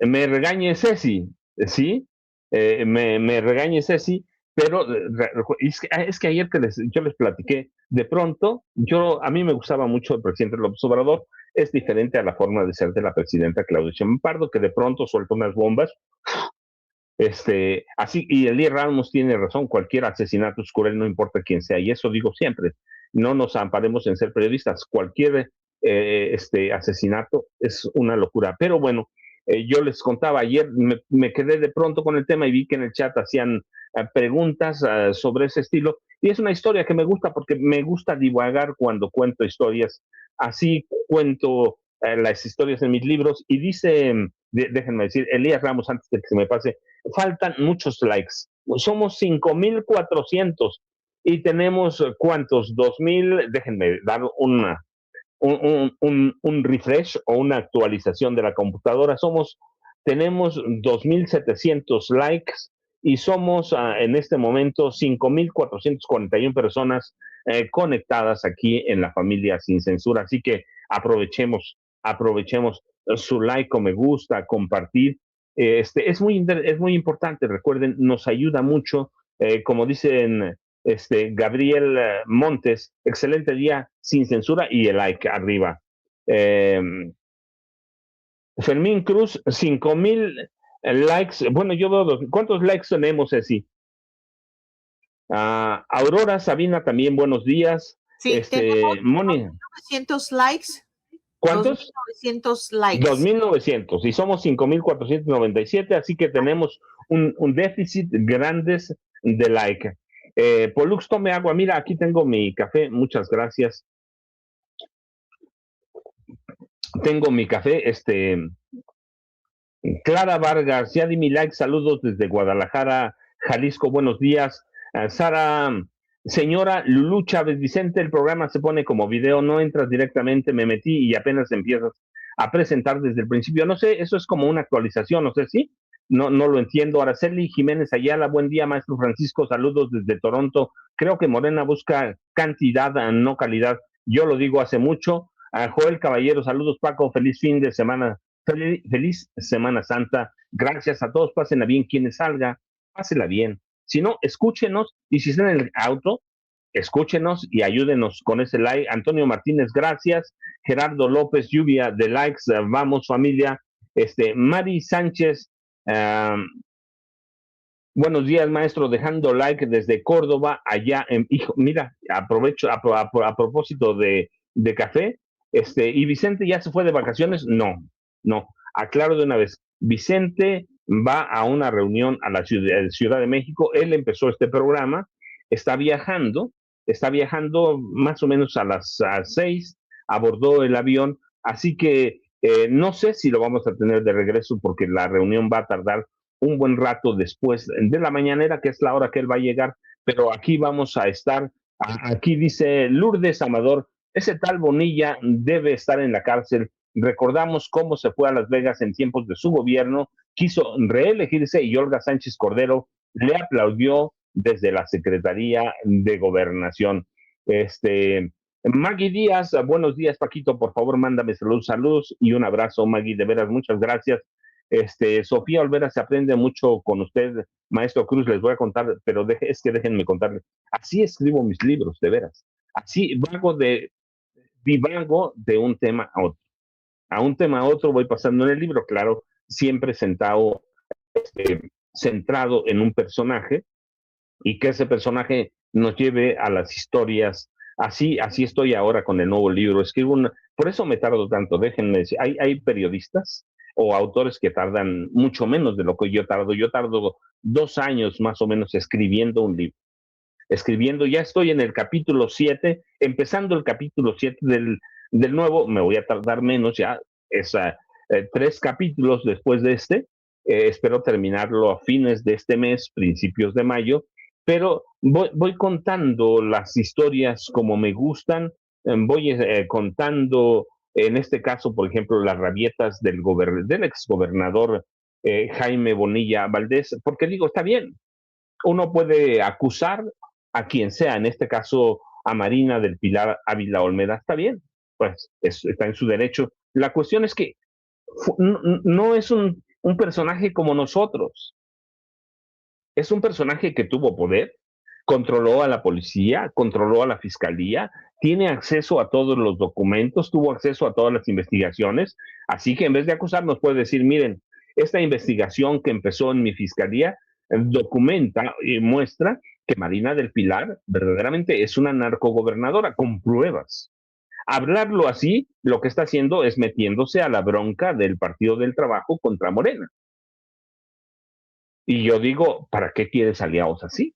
regañe Ceci, ¿sí? Me regañe Ceci, pero es que ayer yo les platiqué, de pronto, a mí me gustaba mucho el presidente López Obrador, es diferente a la forma de ser de la presidenta Claudia Sheinbaum Pardo, que de pronto suelta unas bombas, así, y Elías Ramos tiene razón, cualquier asesinato es cruel, no importa quién sea, y eso digo siempre, no nos amparemos en ser periodistas, cualquier asesinato es una locura, pero bueno, yo les contaba ayer, me quedé de pronto con el tema y vi que en el chat hacían preguntas sobre ese estilo, y es una historia que me gusta porque me gusta divagar cuando cuento historias, así cuento las historias en mis libros, y dice déjenme decir, Elías Ramos, antes de que se me pase, faltan muchos likes. Somos 5,400 y tenemos, ¿cuántos? 2,000, déjenme dar un refresh o una actualización de la computadora. Tenemos 2,700 likes y somos en este momento 5,441 personas conectadas aquí en la familia Sin Censura. Así que aprovechemos su like o me gusta, compartir. Es muy importante, recuerden, nos ayuda mucho, como dicen Gabriel Montes, excelente día, Sin Censura, y el like arriba. Fermín Cruz, 5,000 likes. Bueno, yo veo ¿cuántos likes tenemos, Ceci? Aurora Sabina también, buenos días. Sí, tenemos Moni. 2,900 likes. ¿Cuántos? 2,900 likes. 2,900 y somos 5,497, así que tenemos un déficit grande de like. Polux, tome agua. Mira, aquí tengo mi café. Muchas gracias. Tengo mi café. Clara Vargas, ya di mi like. Saludos desde Guadalajara, Jalisco. Buenos días. Sara, señora Lulu Chávez Vicente, el programa se pone como video, no entras directamente. Me metí y apenas empiezas a presentar desde el principio. No sé, eso es como una actualización, no sé si. No lo entiendo. Araceli Jiménez Ayala, buen día, maestro Francisco, saludos desde Toronto. Creo que Morena busca cantidad, no calidad. Yo lo digo hace mucho. Joel Caballero, saludos Paco, feliz fin de semana, feliz Semana Santa. Gracias a todos, pásenla bien. Quienes salga, pásenla bien. Si no, escúchenos, y si están en el auto, escúchenos y ayúdenos con ese like. Antonio Martínez, gracias. Gerardo López, lluvia de likes, vamos familia. Mari Sánchez, buenos días, maestro, dejando like desde Córdoba, allá hijo, mira, aprovecho a propósito de café, y Vicente ya se fue de vacaciones. No, aclaro de una vez, Vicente va a una reunión a la Ciudad de México. Él empezó este programa, está viajando más o menos a las 6, abordó el avión, así que no sé si lo vamos a tener de regreso porque la reunión va a tardar un buen rato después de la mañanera, que es la hora que él va a llegar, pero aquí vamos a estar. Aquí dice Lourdes Amador, ese tal Bonilla debe estar en la cárcel. Recordamos cómo se fue a Las Vegas en tiempos de su gobierno, quiso reelegirse y Olga Sánchez Cordero le aplaudió desde la Secretaría de Gobernación. Maggie Díaz, buenos días, Paquito, por favor, mándame saludos y un abrazo, Maggie, de veras, muchas gracias. Sofía Olvera, se aprende mucho con usted, maestro Cruz, les voy a contar, pero déjenme contarles. Así escribo mis libros, de veras. Así divago de un tema a otro. A un tema a otro voy pasando en el libro, claro, siempre centrado en un personaje y que ese personaje nos lleve a las historias. Así estoy ahora con el nuevo libro. Por eso me tardo tanto, déjenme decir. Hay periodistas o autores que tardan mucho menos de lo que yo tardo. Yo tardo 2 años más o menos escribiendo un libro. Ya estoy en el capítulo 7, empezando el capítulo 7 del nuevo, me voy a tardar menos ya, 3 capítulos después de espero terminarlo a fines de este mes, principios de mayo, pero voy contando las historias como me gustan, voy contando, en este caso, por ejemplo, las rabietas del exgobernador Jaime Bonilla Valdés, porque digo, está bien, uno puede acusar a quien sea, en este caso a Marina del Pilar Ávila Olmeda, está bien, pues está en su derecho. La cuestión es que no es un personaje como nosotros, es un personaje que tuvo poder, controló a la policía, controló a la fiscalía, tiene acceso a todos los documentos, tuvo acceso a todas las investigaciones, así que en vez de acusarnos puede decir, miren, esta investigación que empezó en mi fiscalía documenta y muestra que Marina del Pilar verdaderamente es una narcogobernadora con pruebas. Hablarlo así, lo que está haciendo es metiéndose a la bronca del Partido del Trabajo contra Morena. Y yo digo, ¿para qué quieres aliados así?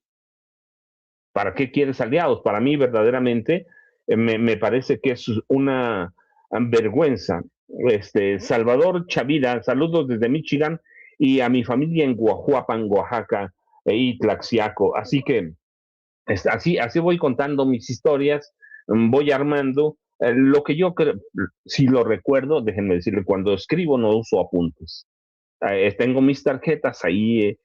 ¿Para qué quieres aliados? Para mí verdaderamente me parece que es una vergüenza Salvador Chavira, saludos desde Michigan y a mi familia en Guajuapan, Oaxaca y Tlaxiaco. Así que así voy contando mis historias, voy armando. Lo que yo creo, si lo recuerdo, déjenme decirle, cuando escribo no uso apuntes. Tengo mis tarjetas ahí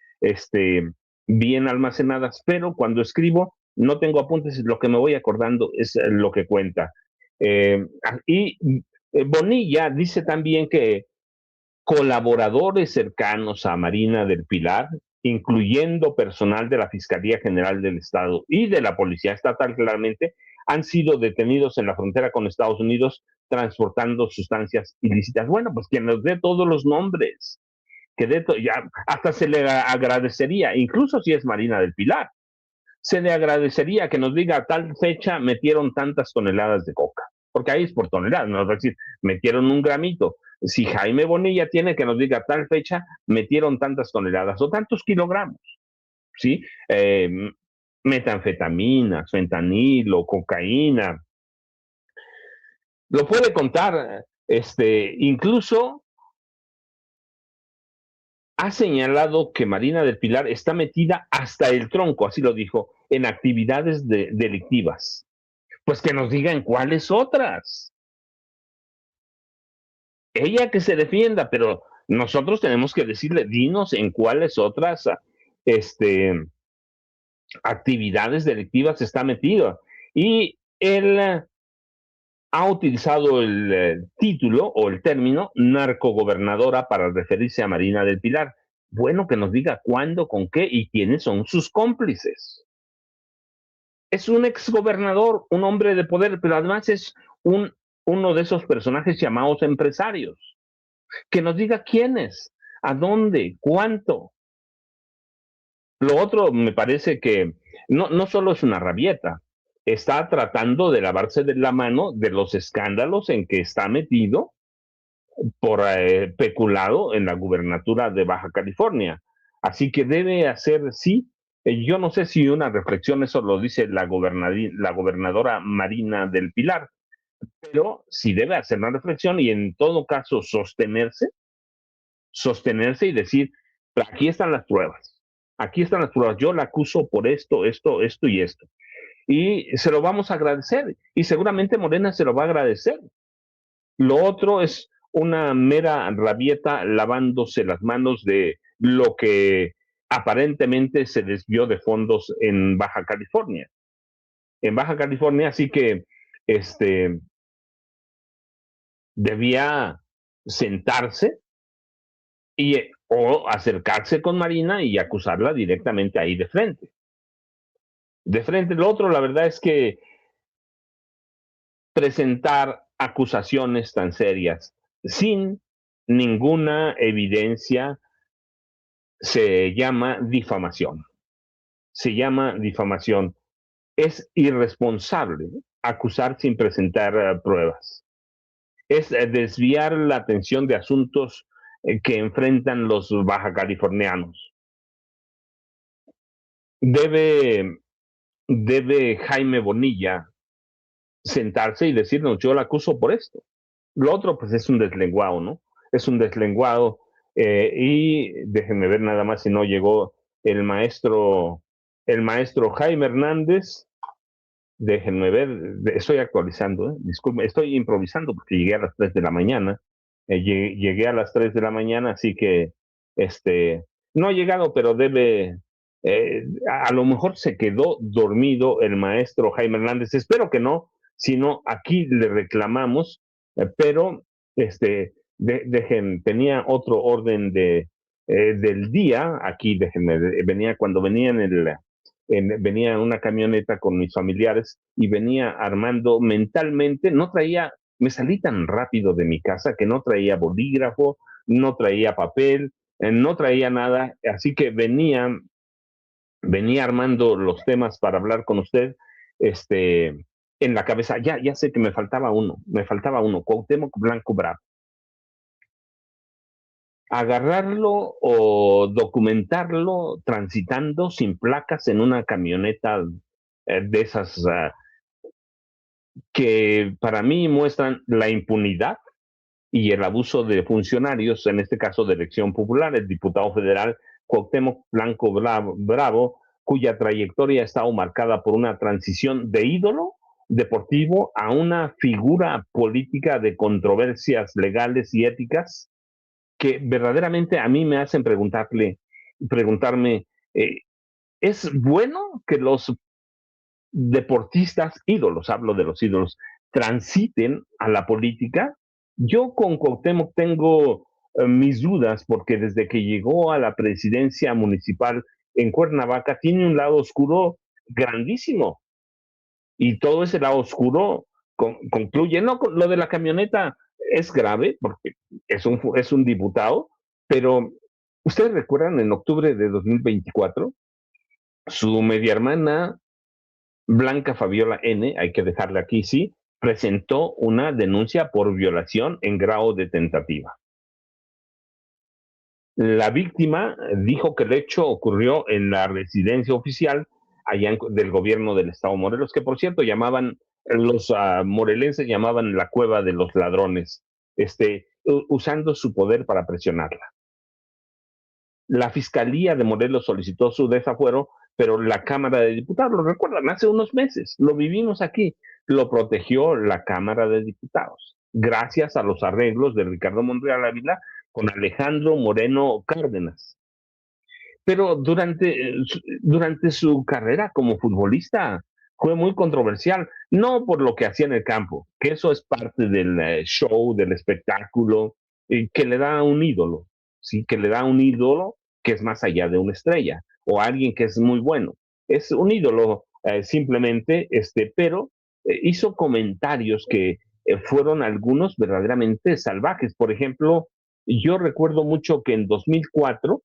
bien almacenadas, pero cuando escribo no tengo apuntes, lo que me voy acordando es lo que cuenta. Y Bonilla dice también que colaboradores cercanos a Marina del Pilar, incluyendo personal de la Fiscalía General del Estado y de la Policía Estatal, claramente, han sido detenidos en la frontera con Estados Unidos transportando sustancias ilícitas. Bueno, pues que nos dé todos los nombres, ya hasta se le agradecería, incluso si es Marina del Pilar, se le agradecería que nos diga a tal fecha metieron tantas toneladas de coca, porque ahí es por toneladas, no es decir, metieron un gramito. Si Jaime Bonilla tiene que nos diga a tal fecha metieron tantas toneladas o tantos kilogramos, ¿sí? Metanfetaminas, fentanilo, cocaína. Lo puede contar, incluso ha señalado que Marina del Pilar está metida hasta el tronco, así lo dijo, en actividades delictivas. Pues que nos digan cuáles otras. Ella que se defienda, pero nosotros tenemos que decirle, dinos en cuáles otras actividades delictivas está metido. Y él ha utilizado el título o el término narcogobernadora para referirse a Marina del Pilar. Bueno, que nos diga cuándo, con qué y quiénes son sus cómplices. Es un exgobernador, un hombre de poder, pero además es uno de esos personajes llamados empresarios. Que nos diga quiénes, a dónde, cuánto. Lo otro me parece que no solo es una rabieta, está tratando de lavarse de la mano de los escándalos en que está metido por peculado en la gubernatura de Baja California. Así que debe hacer, sí, yo no sé si una reflexión, eso lo dice la gobernadora Marina del Pilar, pero sí debe hacer una reflexión y en todo caso sostenerse y decir, aquí están las pruebas, yo la acuso por esto, esto y esto. Y se lo vamos a agradecer y seguramente Morena se lo va a agradecer. Lo otro es una mera rabieta lavándose las manos de lo que aparentemente se desvió de fondos en Baja California. En Baja California, así que debía sentarse o acercarse con Marina y acusarla directamente ahí de frente. De frente, lo otro, la verdad es que presentar acusaciones tan serias sin ninguna evidencia se llama difamación. Se llama difamación. Es irresponsable acusar sin presentar pruebas. Es desviar la atención de asuntos que enfrentan los baja californianos. Debe Jaime Bonilla sentarse y decirnos, yo la acuso por esto. Lo otro, pues es un deslenguado, ¿no? Es un deslenguado. Y déjenme ver nada más si no llegó el maestro Jaime Hernández. Déjenme ver, estoy actualizando, disculpen, estoy improvisando porque llegué a las 3 de la mañana. Llegué a las 3 de la mañana, así que no ha llegado, pero debe, a lo mejor se quedó dormido el maestro Jaime Hernández. Espero que no, sino aquí le reclamamos, pero tenía otro orden del día. Aquí, déjenme, venía cuando venía venía en una camioneta con mis familiares y venía armando mentalmente, me salí tan rápido de mi casa que no traía bolígrafo, no traía papel, no traía nada, así que venía armando los temas para hablar con usted, en la cabeza. Ya sé que me faltaba uno, Cuauhtémoc Blanco Bravo. Agarrarlo o documentarlo transitando sin placas en una camioneta de esas que para mí muestran la impunidad y el abuso de funcionarios, en este caso de elección popular, el diputado federal Cuauhtémoc Blanco Bravo, cuya trayectoria ha estado marcada por una transición de ídolo deportivo a una figura política de controversias legales y éticas que verdaderamente a mí me hacen preguntarme, ¿es bueno que los deportistas ídolos, hablo de los ídolos, transiten a la política? Yo con Cuauhtémoc tengo mis dudas porque desde que llegó a la presidencia municipal en Cuernavaca tiene un lado oscuro grandísimo y todo ese lado oscuro concluye, no, lo de la camioneta es grave porque es un diputado, pero ustedes recuerdan en octubre de 2024, su media hermana Blanca Fabiola N., hay que dejarla aquí, sí, presentó una denuncia por violación en grado de tentativa. La víctima dijo que el hecho ocurrió en la residencia oficial del gobierno del estado de Morelos, que por cierto los morelenses llamaban la cueva de los ladrones, usando su poder para presionarla. La Fiscalía de Morelos solicitó su desafuero, pero la Cámara de Diputados, lo recuerdan, hace unos meses, lo vivimos aquí, lo protegió la Cámara de Diputados, gracias a los arreglos de Ricardo Monreal Ávila con Alejandro Moreno Cárdenas. Pero durante su carrera como futbolista fue muy controversial, no por lo que hacía en el campo, que eso es parte del show, del espectáculo, que le da un ídolo, ¿sí? Que le da un ídolo que es más allá de una estrella, o alguien que es muy bueno. Es un ídolo simplemente, pero hizo comentarios que fueron algunos verdaderamente salvajes. Por ejemplo, yo recuerdo mucho que en 2004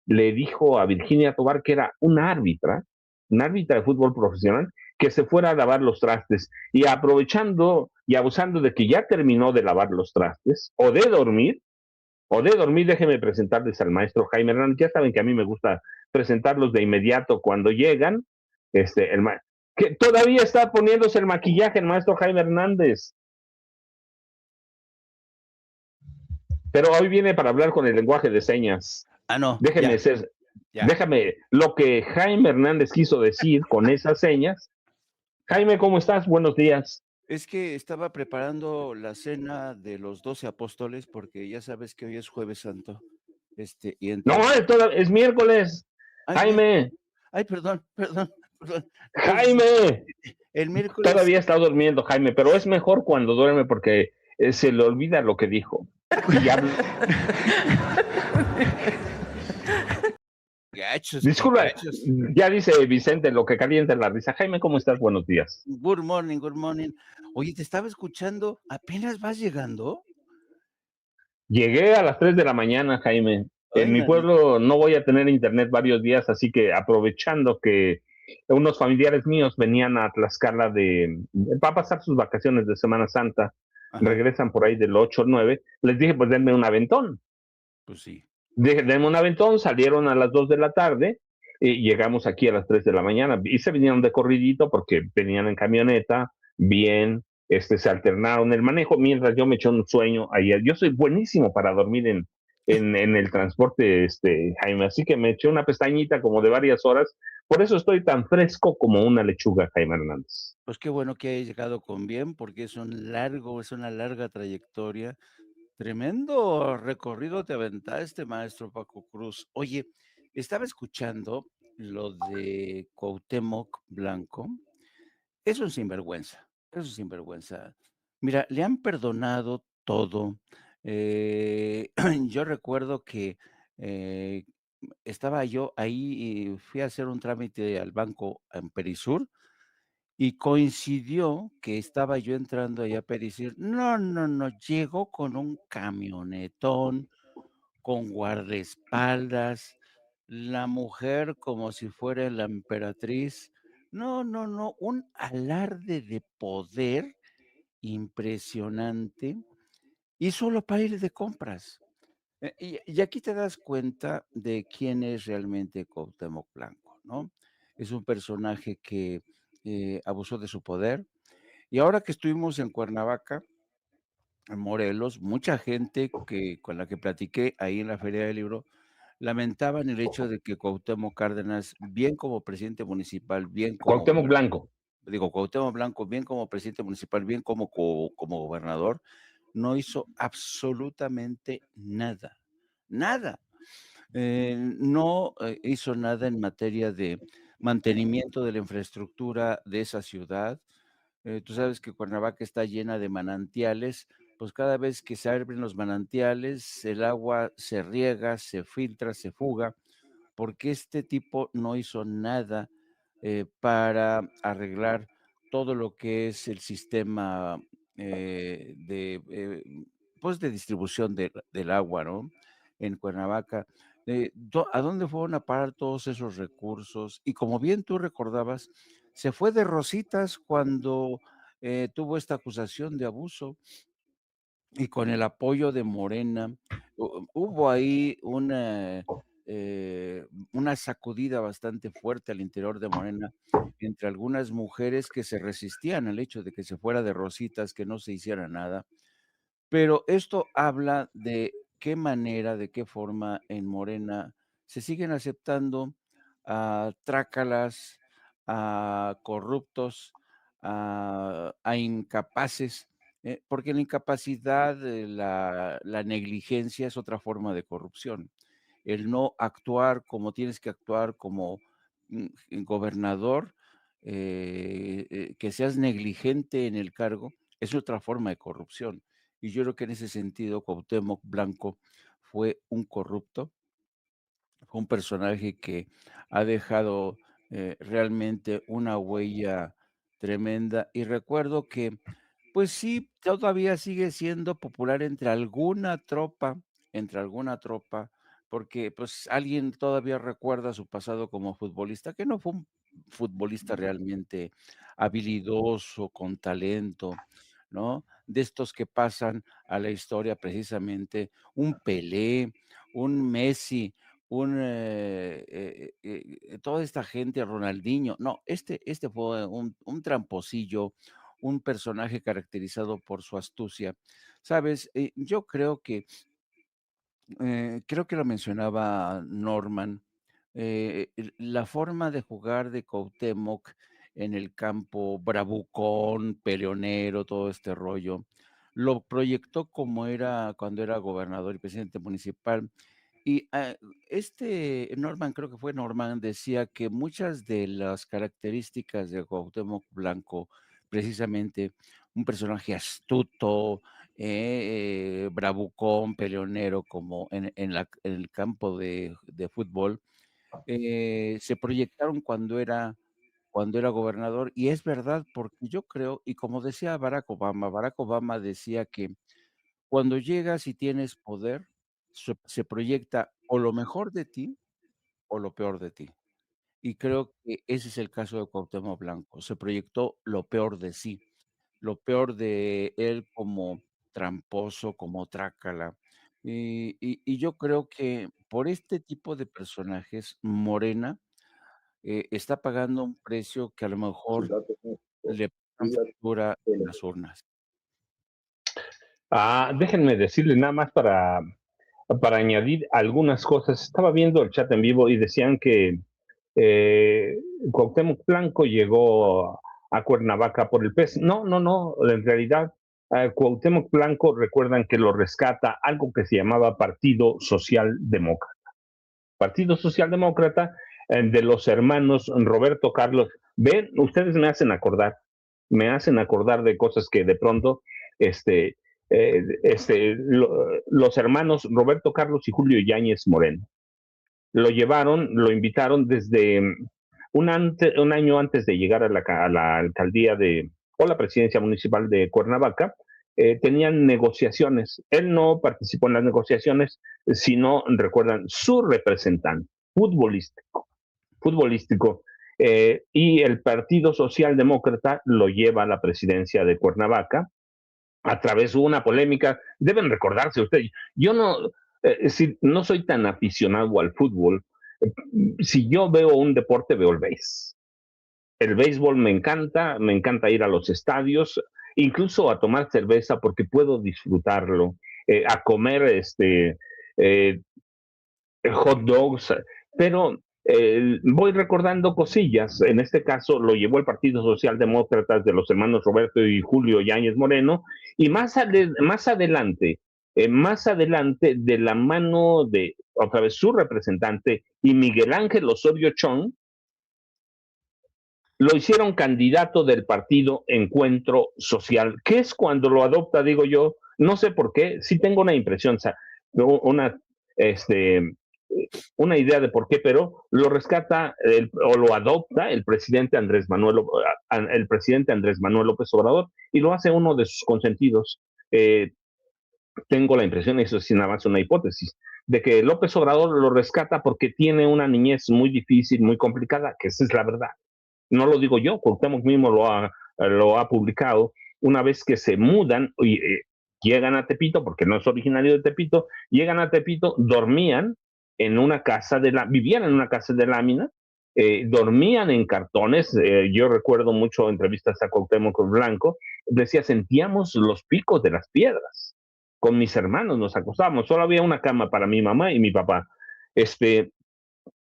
le dijo a Virginia Tobar, que era una árbitra de fútbol profesional, que se fuera a lavar los trastes. Y aprovechando y abusando de que ya terminó de lavar los trastes, o de dormir, déjenme presentarles al maestro Jaime Hernández. Ya saben que a mí me gusta presentarlos de inmediato cuando llegan. Que todavía está poniéndose el maquillaje el maestro Jaime Hernández. Pero hoy viene para hablar con el lenguaje de señas. Ah, no. Déjenme Déjame, lo que Jaime Hernández quiso decir con esas señas. Jaime, ¿cómo estás? Buenos días. Es que estaba preparando la cena de los 12 apóstoles porque ya sabes que hoy es Jueves Santo. Y No, entonces... es miércoles. Ay, Jaime. Ay, perdón. Entonces, Jaime. el miércoles... Todavía está durmiendo, Jaime, pero es mejor cuando duerme porque se le olvida lo que dijo. Y habla. Gachos, Disculpa, gachos. ya dice Vicente, lo que calienta la risa. Jaime, ¿cómo estás? Buenos días. Good morning, good morning. Oye, te estaba escuchando, ¿apenas vas llegando? Llegué a las 3 de la mañana, Jaime. En mi Oigan, pueblo no voy a tener internet varios días, así que aprovechando que unos familiares míos venían a Tlaxcala para pasar sus vacaciones de Semana Santa, ajá, regresan por ahí del 8 o 9, les dije, pues denme un aventón. pues sí. Denme un aventón, salieron a las 2 de la tarde y llegamos aquí a las 3 de la mañana. Y se vinieron de corridito porque venían en camioneta, bien, se alternaron el manejo, mientras yo me eché un sueño ayer. Yo soy buenísimo para dormir en el transporte, Jaime, así que me eché una pestañita como de varias horas, por eso estoy tan fresco como una lechuga, Jaime Hernández. Pues qué bueno que hayas llegado con bien, porque es una larga trayectoria. Tremendo recorrido te aventaste, maestro Paco Cruz. Oye, estaba escuchando lo de Cuauhtémoc Blanco. Es un sinvergüenza, es un sinvergüenza. Mira, le han perdonado todo. Yo recuerdo que eh, estaba yo ahí y fui a hacer un trámite al banco en Perisur y coincidió que estaba yo entrando allá a Perisur. No, no, no, llegó con un camionetón, con guardaespaldas, la mujer como si fuera la emperatriz. No, no, no, un alarde de poder impresionante y solo para ir de compras. Y aquí te das cuenta de quién es realmente Cuauhtémoc Blanco, ¿no? Es un personaje que abusó de su poder. Y ahora que estuvimos en Cuernavaca, en Morelos, mucha gente con la que platiqué ahí en la Feria del Libro lamentaban el hecho de que Cuauhtémoc Cárdenas, bien como presidente municipal, bien como Cuauhtémoc Blanco. Cuauhtémoc Blanco, bien como presidente municipal, bien como gobernador, no hizo absolutamente nada, nada. No hizo nada en materia de mantenimiento de la infraestructura de esa ciudad. Tú sabes que Cuernavaca está llena de manantiales, pues cada vez que se abren los manantiales, el agua se riega, se filtra, se fuga, porque este tipo no hizo nada para arreglar todo lo que es el sistema pues de distribución del agua, ¿no? En Cuernavaca. ¿A dónde fueron a parar todos esos recursos? Y como bien tú recordabas, se fue de rositas cuando tuvo esta acusación de abuso y con el apoyo de Morena, hubo ahí una sacudida bastante fuerte al interior de Morena, entre algunas mujeres que se resistían al hecho de que se fuera de rositas, que no se hiciera nada. Pero esto habla de qué manera, de qué forma en Morena se siguen aceptando a trácalas, a corruptos, a incapaces, porque la incapacidad, la negligencia es otra forma de corrupción. El no actuar como tienes que actuar como gobernador, que seas negligente en el cargo, es otra forma de corrupción. Y yo creo que en ese sentido Cuauhtémoc Blanco fue un corrupto, fue un personaje que ha dejado realmente una huella tremenda. Y recuerdo que, pues sí, todavía sigue siendo popular entre alguna tropa, porque pues alguien todavía recuerda su pasado como futbolista, que no fue un futbolista realmente habilidoso, con talento, ¿no? De estos que pasan a la historia precisamente, un Pelé, un Messi, toda esta gente, Ronaldinho, no, este fue un tramposillo, un personaje caracterizado por su astucia. ¿Sabes? Yo creo que lo mencionaba Norman, la forma de jugar de Cuauhtémoc en el campo, bravucón, peleonero, todo este rollo, lo proyectó como era cuando era gobernador y presidente municipal. Y Norman, creo que fue Norman, decía que muchas de las características de Cuauhtémoc Blanco, precisamente un personaje astuto, bravucón, peleonero, como en el campo de fútbol, se proyectaron cuando era gobernador. Y es verdad, porque yo creo, y como decía Barack Obama decía que cuando llegas y tienes poder, se proyecta o lo mejor de ti o lo peor de ti. Y creo que ese es el caso de Cuauhtémoc Blanco. Se proyectó lo peor de sí, lo peor de él como tramposo, como trácala. Y yo creo que por este tipo de personajes, Morena, está pagando un precio que a lo mejor le pagan factura en las urnas. Déjenme decirle nada más para añadir algunas cosas. Estaba viendo el chat en vivo y decían que eh, Cuauhtémoc Blanco llegó a Cuernavaca por el pez. No, no, no. En realidad, Cuauhtémoc Blanco, recuerdan que lo rescata algo que se llamaba Partido Social Demócrata. Partido Socialdemócrata de los hermanos Roberto Carlos. Ven, ustedes me hacen acordar de cosas que de pronto los hermanos Roberto Carlos y Julio Yáñez Moreno lo invitaron desde un año antes de llegar a la alcaldía o la presidencia municipal de Cuernavaca. Tenían negociaciones. Él no participó en las negociaciones, sino, recuerdan, su representante futbolístico, y el Partido Socialdemócrata lo lleva a la presidencia de Cuernavaca a través de una polémica. Deben recordarse ustedes, yo no soy tan aficionado al fútbol. Si yo veo un deporte, veo el béisbol. El béisbol me encanta ir a los estadios. incluso a tomar cerveza porque puedo disfrutarlo, a comer eh, hot dogs, pero voy recordando cosillas. En este caso lo llevó el Partido Socialdemócrata de los hermanos Roberto y Julio Yáñez Moreno, y más adelante, de la mano de otra vez su representante y Miguel Ángel Osorio Chong, lo hicieron candidato del partido Encuentro Social, que es cuando lo adopta, digo yo, no sé por qué, sí tengo una impresión, una, este, una idea de por qué, pero lo rescata o lo adopta el presidente Andrés Manuel López Obrador, y lo hace uno de sus consentidos. Tengo la impresión, eso es nada más una hipótesis, de que López Obrador lo rescata porque tiene una niñez muy difícil, muy complicada, que esa es la verdad. No lo digo yo, Cuauhtémoc mismo lo ha publicado. Una vez que se mudan y llegan a Tepito, porque no es originario de Tepito, llegan a Tepito, vivían en una casa de lámina, dormían en cartones. Yo recuerdo mucho entrevistas a Cuauhtémoc Blanco, decía, sentíamos los picos de las piedras. Con mis hermanos nos acostábamos, solo había una cama para mi mamá y mi papá.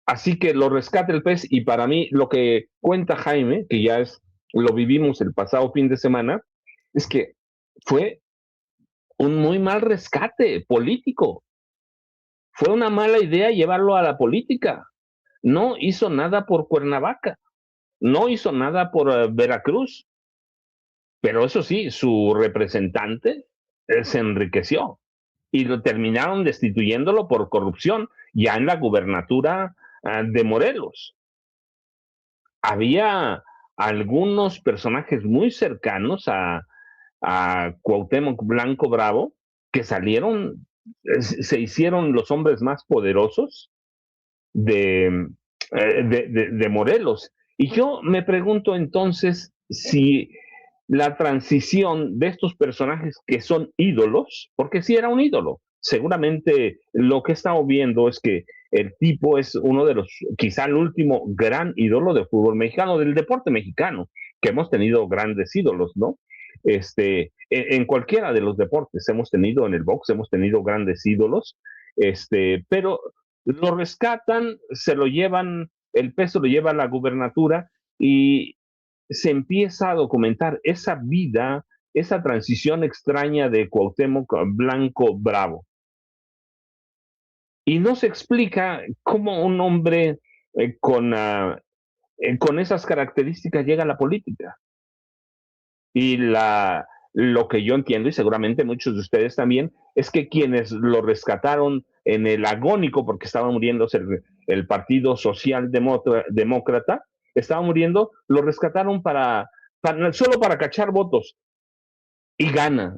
Así que lo rescata el pez, y para mí lo que cuenta Jaime, que ya lo vivimos el pasado fin de semana, es que fue un muy mal rescate político. Fue una mala idea llevarlo a la política. No hizo nada por Cuernavaca, no hizo nada por Veracruz, pero eso sí, su representante se enriqueció y lo terminaron destituyéndolo por corrupción ya en la gubernatura de Morelos. Había algunos personajes muy cercanos a Cuauhtémoc Blanco Bravo que se hicieron los hombres más poderosos de Morelos. Y yo me pregunto entonces si la transición de estos personajes que son ídolos, porque sí era un ídolo, seguramente lo que estamos viendo es que el tipo es uno de los, quizá el último gran ídolo del fútbol mexicano, del deporte mexicano, que hemos tenido grandes ídolos, ¿no? En cualquiera de los deportes hemos tenido, en el box hemos tenido grandes ídolos, pero lo rescatan, se lo llevan, el peso lo lleva a la gubernatura, y se empieza a documentar esa vida, esa transición extraña de Cuauhtémoc Blanco Bravo. Y no se explica cómo un hombre con esas características llega a la política. Y lo que yo entiendo, y seguramente muchos de ustedes también, es que quienes lo rescataron en el agónico, porque estaba muriéndose el Partido Socialdemócrata, estaba muriendo, lo rescataron solo para cachar votos. Y gana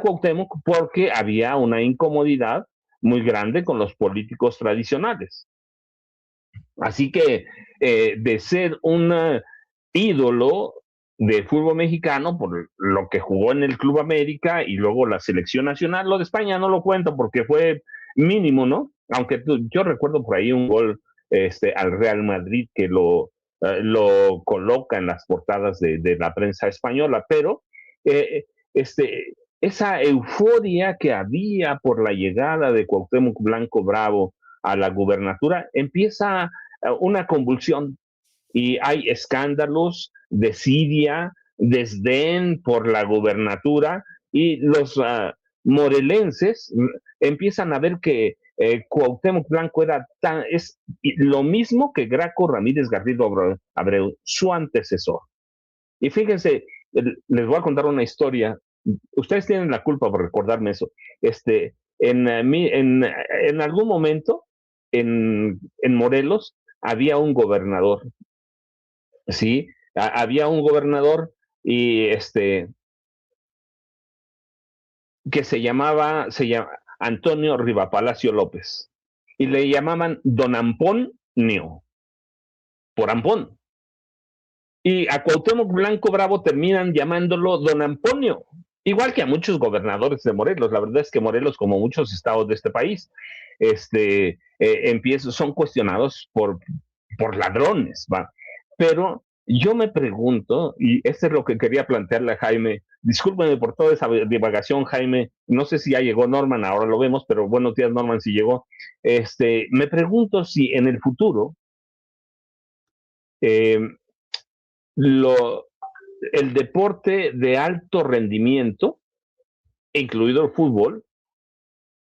Cuauhtémoc porque había una incomodidad muy grande con los políticos tradicionales. Así que de ser un ídolo de fútbol mexicano por lo que jugó en el Club América y luego la selección nacional, lo de España no lo cuento porque fue mínimo, ¿no? Aunque yo recuerdo por ahí un gol al Real Madrid que lo coloca en las portadas de la prensa española, pero esa euforia que había por la llegada de Cuauhtémoc Blanco Bravo a la gubernatura empieza una convulsión, y hay escándalos, desidia, desdén por la gubernatura, y los morelenses empiezan a ver que Cuauhtémoc Blanco es lo mismo que Graco Ramírez Garrido Abreu, su antecesor. Y fíjense, les voy a contar una historia. Ustedes tienen la culpa por recordarme eso. En algún momento, en Morelos, había un gobernador, ¿sí? Había un gobernador y que se llama Antonio Rivapalacio López, y le llamaban Don Amponio, por Ampón. Y a Cuauhtémoc Blanco Bravo terminan llamándolo Don Amponio, igual que a muchos gobernadores de Morelos. La verdad es que Morelos, como muchos estados de este país, son cuestionados por ladrones, ¿va? Pero Yo me pregunto, y esto es lo que quería plantearle a Jaime, discúlpeme por toda esa divagación, Jaime, no sé si ya llegó Norman, ahora lo vemos, pero buenos días, Norman, si llegó. Me pregunto si en el futuro eh, lo, el deporte de alto rendimiento, incluido el fútbol,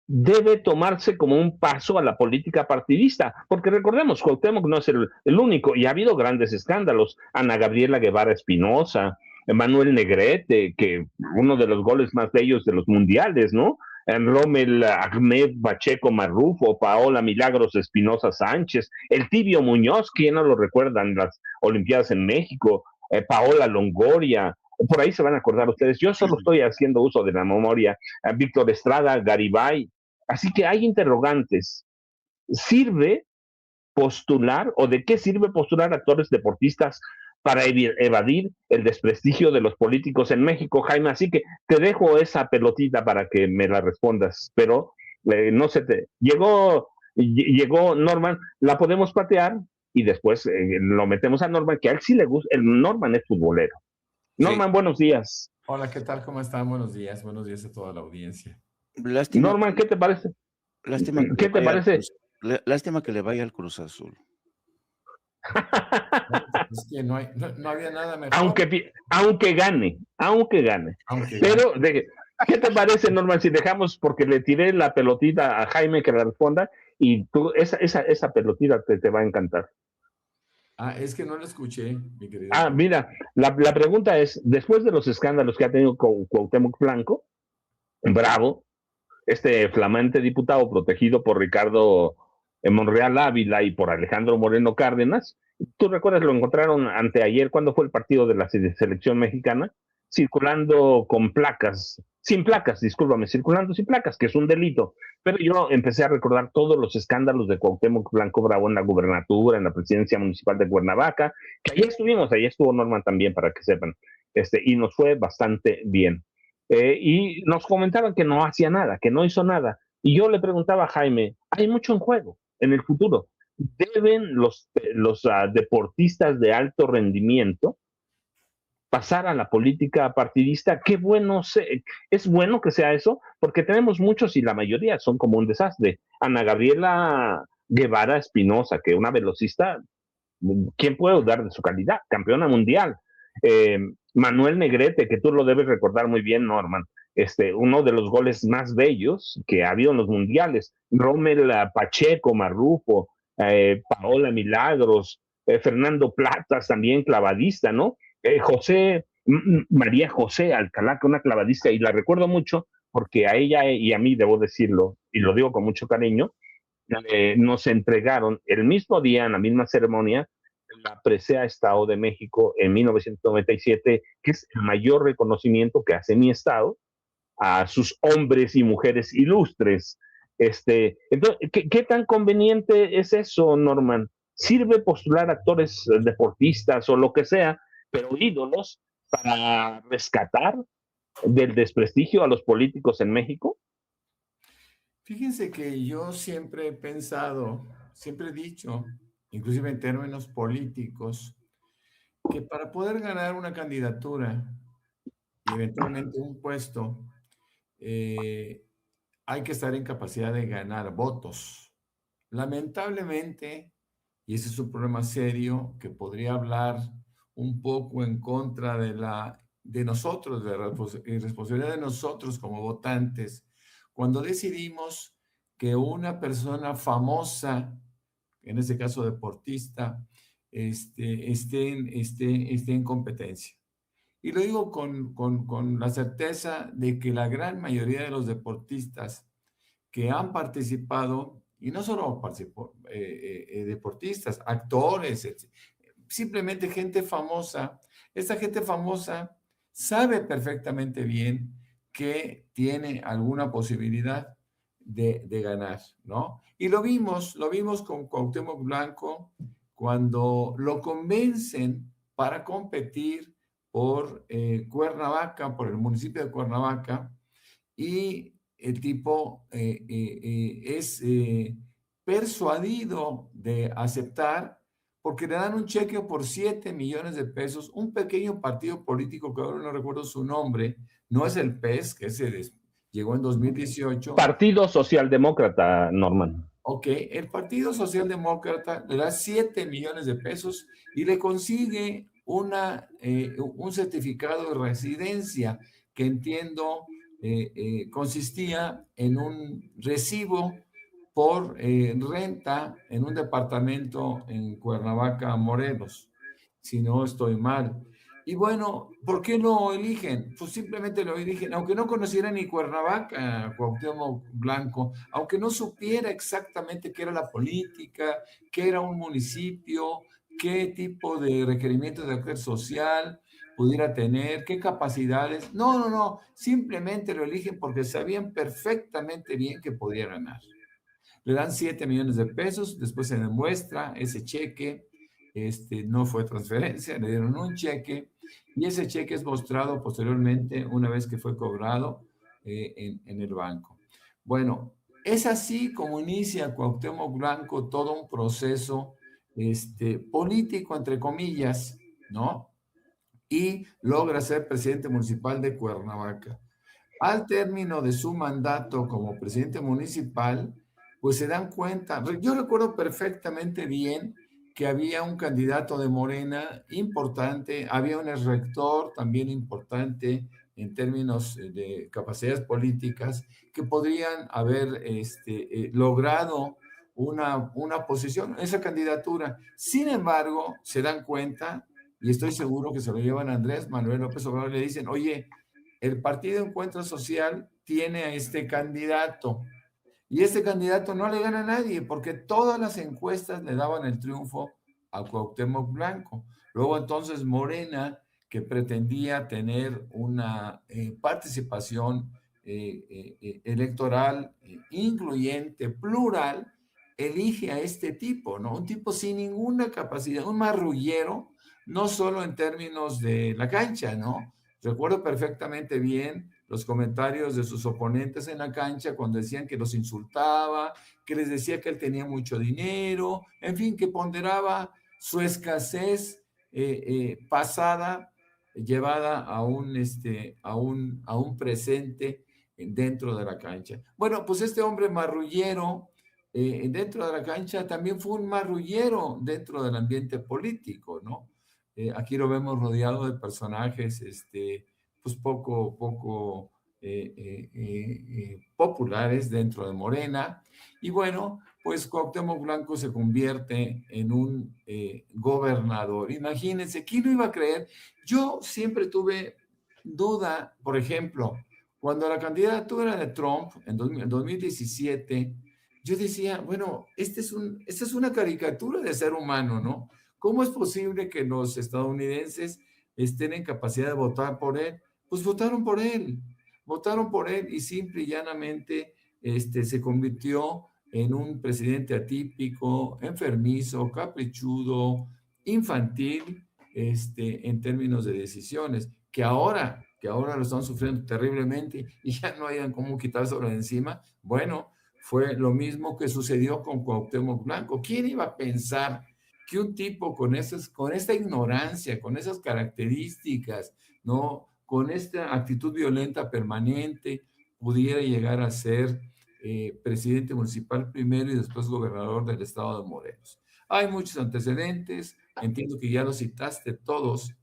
debe tomarse como un paso a la política partidista, porque recordemos, Cuauhtémoc no es el único, y ha habido grandes escándalos, Ana Gabriela Guevara Espinosa, Manuel Negrete, que uno de los goles más bellos de los mundiales, ¿no? Rommel Ahmed Pacheco Marrufo, Paola Milagros Espinosa Sánchez, el Tibio Muñoz, ¿quién no lo recuerdan? Las Olimpiadas en México, Paola Longoria, por ahí se van a acordar ustedes. Yo solo estoy haciendo uso de la memoria. Víctor Estrada, Garibay. Así que hay interrogantes. ¿Sirve postular o de qué sirve postular actores deportistas para evadir el desprestigio de los políticos en México, Jaime? Así que te dejo esa pelotita para que me la respondas, pero no se te... Llegó Norman, la podemos patear y después lo metemos a Norman, que a él sí le gusta, el Norman es futbolero. Sí. Norman, buenos días. Hola, ¿qué tal? ¿Cómo están? Buenos días a toda la audiencia. Lástima, Norman, ¿qué te parece? lástima que ¿Qué le te vaya al parece? lástima que le vaya al Cruz Azul. Es que no había nada mejor. Aunque gane. Aunque Pero, gane. ¿qué te parece, Norman, si dejamos, porque le tiré la pelotita a Jaime que la responda, y tú, esa pelotita te va a encantar? Es que no lo escuché, mi querido. Mira, la pregunta es, después de los escándalos que ha tenido con Cuauhtémoc Blanco, Bravo, este flamante diputado protegido por Ricardo Monreal Ávila y por Alejandro Moreno Cárdenas. ¿Tú recuerdas? Lo encontraron anteayer, cuando fue el partido de la selección mexicana, circulando con placas, sin placas, discúlpame, circulando sin placas, que es un delito. Pero yo empecé a recordar todos los escándalos de Cuauhtémoc Blanco Bravo en la gubernatura, en la presidencia municipal de Cuernavaca, que allá estuvimos, allá estuvo Norman también, para que sepan, y nos fue bastante bien. Y nos comentaban que no hacía nada, que no hizo nada. Y yo le preguntaba a Jaime, hay mucho en juego en el futuro. ¿Deben los deportistas de alto rendimiento pasar a la política partidista? Qué bueno, es bueno que sea eso, porque tenemos muchos y la mayoría son como un desastre. Ana Gabriela Guevara Espinosa, que una velocista, ¿quién puede dudar de su calidad? Campeona mundial. Manuel Negrete, que tú lo debes recordar muy bien, Norman, uno de los goles más bellos que ha habido en los mundiales. Rommel Pacheco Marrufo, Paola Milagros, Fernando Platas, también clavadista, ¿no? María José Alcalá, que una clavadista, y la recuerdo mucho porque a ella y a mí, debo decirlo, y lo digo con mucho cariño, nos entregaron el mismo día, en la misma ceremonia, la presea Estado de México en 1997, que es el mayor reconocimiento que hace mi Estado a sus hombres y mujeres ilustres. Entonces, ¿qué tan conveniente es eso, Norman? ¿Sirve postular actores deportistas o lo que sea, pero ídolos, para rescatar del desprestigio a los políticos en México? Fíjense que yo siempre he pensado, siempre he dicho, inclusive en términos políticos, que para poder ganar una candidatura y eventualmente un puesto, hay que estar en capacidad de ganar votos. Lamentablemente, y ese es un problema serio que podría hablar un poco en contra de nosotros, de la responsabilidad de nosotros como votantes, cuando decidimos que una persona famosa, en este caso deportista, esté en competencia. Y lo digo con la certeza de que la gran mayoría de los deportistas que han participado, y no solo deportistas, actores, simplemente gente famosa, esta gente famosa sabe perfectamente bien que tiene alguna posibilidad de ganar, ¿no? Y lo vimos con Cuauhtémoc Blanco cuando lo convencen para competir por Cuernavaca, por el municipio de Cuernavaca, y el tipo es persuadido de aceptar porque le dan un cheque por 7 millones de pesos, un pequeño partido político que ahora no recuerdo su nombre, no es el PES, que llegó en 2018. Partido Socialdemócrata, Norman. Ok, el Partido Socialdemócrata le da 7 millones de pesos y le consigue un certificado de residencia que entiendo consistía en un recibo por renta en un departamento en Cuernavaca, Morelos, si no estoy mal. Y bueno, ¿por qué lo eligen? Pues simplemente lo eligen, aunque no conociera ni Cuernavaca, Cuauhtémoc Blanco, aunque no supiera exactamente qué era la política, qué era un municipio, qué tipo de requerimientos de carácter social pudiera tener, qué capacidades. No, simplemente lo eligen porque sabían perfectamente bien que podía ganar. Le dan 7 millones de pesos, después se demuestra ese cheque, no fue transferencia, le dieron un cheque y ese cheque es mostrado posteriormente una vez que fue cobrado en el banco. Bueno, es así como inicia Cuauhtémoc Blanco todo un proceso político, entre comillas, ¿no? Y logra ser presidente municipal de Cuernavaca. Al término de su mandato como presidente municipal, pues se dan cuenta, yo recuerdo perfectamente bien que había un candidato de Morena importante, había un rector también importante en términos de capacidades políticas que podrían haber logrado una posición, esa candidatura. Sin embargo, se dan cuenta, y estoy seguro que se lo llevan a Andrés Manuel López Obrador y le dicen, oye, el Partido Encuentro Social tiene a este candidato y este candidato no le gana a nadie porque todas las encuestas le daban el triunfo a Cuauhtémoc Blanco. Luego entonces Morena, que pretendía tener una participación electoral incluyente, plural, elige a este tipo, ¿no? Un tipo sin ninguna capacidad, un marrullero, no solo en términos de la cancha, ¿no? Recuerdo perfectamente bien los comentarios de sus oponentes en la cancha cuando decían que los insultaba, que les decía que él tenía mucho dinero, en fin, que ponderaba su escasez pasada llevada a un presente dentro de la cancha. Bueno, pues este hombre marrullero dentro de la cancha también fue un marrullero dentro del ambiente político, ¿no? Aquí lo vemos rodeado de personajes, pues poco populares dentro de Morena. Y bueno, pues Cuauhtémoc Blanco se convierte en un gobernador. Imagínense, ¿quién lo iba a creer? Yo siempre tuve duda, por ejemplo, cuando la candidatura de Trump en 2017, yo decía, bueno, esta es una caricatura de ser humano, ¿no? ¿Cómo es posible que los estadounidenses estén en capacidad de votar por él? Pues votaron por él y simple y llanamente se convirtió en un presidente atípico, enfermizo, caprichudo, infantil, en términos de decisiones, que ahora lo están sufriendo terriblemente y ya no hayan cómo quitárselo de encima. Bueno, fue lo mismo que sucedió con Cuauhtémoc Blanco. ¿Quién iba a pensar que un tipo con esta ignorancia, con esas características, ¿no? Con esta actitud violenta permanente, pudiera llegar a ser presidente municipal primero y después gobernador del estado de Morelos? Hay muchos antecedentes, entiendo que ya los citaste todos,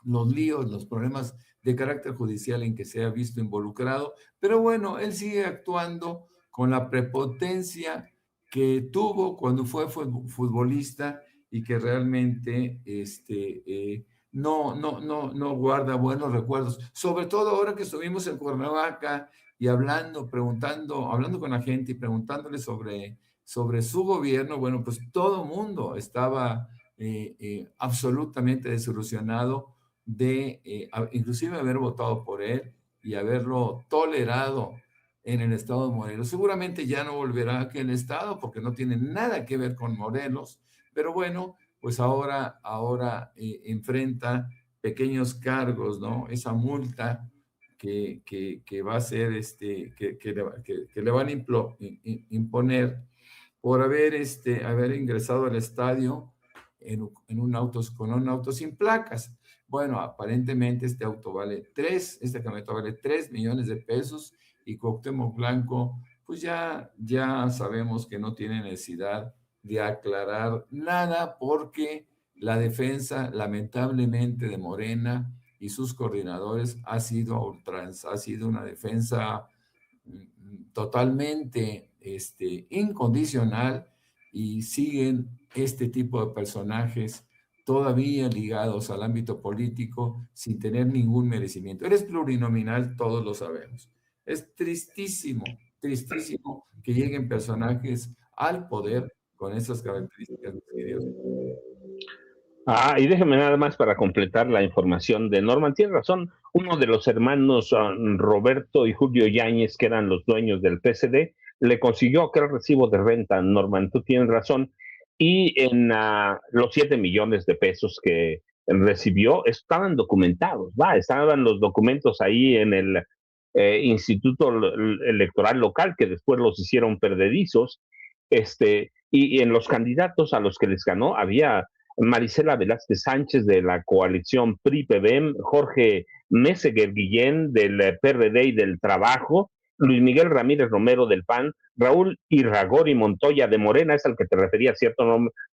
los líos, los problemas de carácter judicial en que se ha visto involucrado, pero bueno, él sigue actuando con la prepotencia que tuvo cuando fue futbolista y que realmente no guarda buenos recuerdos. Sobre todo ahora que estuvimos en Cuernavaca y hablando con la gente y preguntándole sobre su gobierno, bueno, pues todo mundo estaba absolutamente desilusionado de inclusive haber votado por él y haberlo tolerado en el estado de Morelos. Seguramente ya no volverá a aquel estado porque no tiene nada que ver con Morelos, pero bueno, pues ahora enfrenta pequeños cargos, ¿no? Esa multa que va a ser, que le van a imponer por haber ingresado al estadio en un auto, con un auto sin placas. Bueno, aparentemente esta camioneta vale 3 millones de pesos y Cuauhtémoc Blanco, pues ya sabemos que no tiene necesidad de aclarar nada porque la defensa, lamentablemente, de Morena y sus coordinadores ha sido a ultranza, ha sido una defensa totalmente incondicional y siguen este tipo de personajes todavía ligados al ámbito político sin tener ningún merecimiento. Eres plurinominal, todos lo sabemos. Es tristísimo, tristísimo que lleguen personajes al poder con esas características, mis queridos. Y déjeme nada más para completar la información de Norman. Tiene razón, uno de los hermanos Roberto y Julio Yáñez, que eran los dueños del PSD, le consiguió aquel recibo de renta, Norman, tú tienes razón, y en los 7 millones de pesos que recibió estaban documentados, estaban los documentos ahí en el Instituto Electoral Local, que después los hicieron perdedizos, y en los candidatos a los que les ganó había Marisela Velázquez Sánchez de la coalición PRI-PBM, Jorge Meseguer Guillén del PRD y del Trabajo, Luis Miguel Ramírez Romero del PAN, Raúl Irragori Montoya de Morena, es al que te refería, ¿cierto,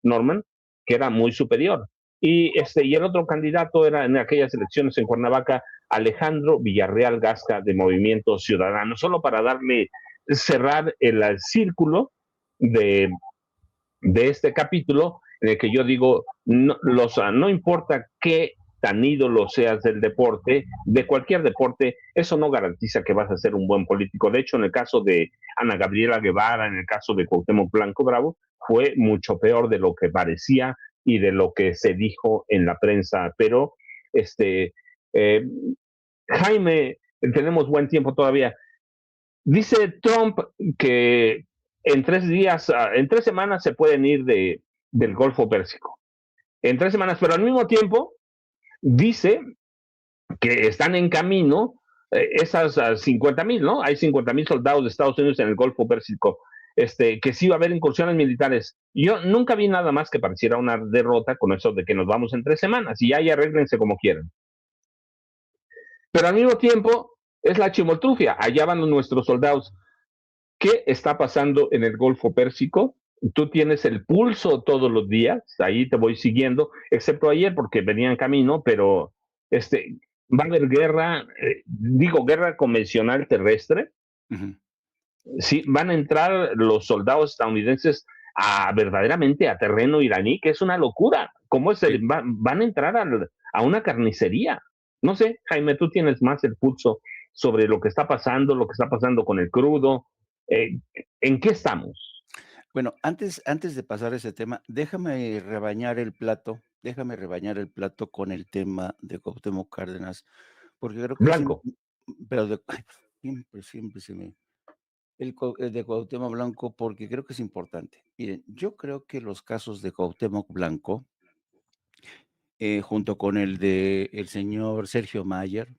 Norman? Que era muy superior. Y el otro candidato era en aquellas elecciones en Cuernavaca, Alejandro Villarreal Gasca de Movimiento Ciudadano, solo para cerrar el círculo de este capítulo en el que yo digo, no importa qué tan ídolo seas del deporte, de cualquier deporte, eso no garantiza que vas a ser un buen político. De hecho, en el caso de Ana Gabriela Guevara, en el caso de Cuauhtémoc Blanco Bravo, fue mucho peor de lo que parecía y de lo que se dijo en la prensa. Pero, Jaime, tenemos buen tiempo todavía. Dice Trump que en 3 días, en 3 semanas se pueden ir del Golfo Pérsico. En 3 semanas, pero al mismo tiempo dice que están en camino esas 50,000, ¿no? Hay 50,000 soldados de Estados Unidos en el Golfo Pérsico, que sí va a haber incursiones militares. Yo nunca vi nada más que pareciera una derrota con eso de que nos vamos en 3 semanas y ya arréglense como quieran. Pero al mismo tiempo es la chimoltrufia, allá van nuestros soldados. ¿Qué está pasando en el Golfo Pérsico? Tú tienes el pulso todos los días, ahí te voy siguiendo, excepto ayer porque venía en camino, pero va a haber guerra, guerra convencional terrestre. Uh-huh. Sí, van a entrar los soldados estadounidenses verdaderamente a terreno iraní, que es una locura. ¿Cómo van a entrar a una carnicería? No sé, Jaime, tú tienes más el pulso sobre lo que está pasando con el crudo. ¿En qué estamos? Bueno, antes de pasar a ese tema, déjame rebañar el plato con el tema de Cuauhtémoc Cárdenas, porque creo que Blanco. Siempre se me... El de Cuauhtémoc Blanco, porque creo que es importante. Miren, yo creo que los casos de Cuauhtémoc Blanco, junto con el de el señor Sergio Mayer,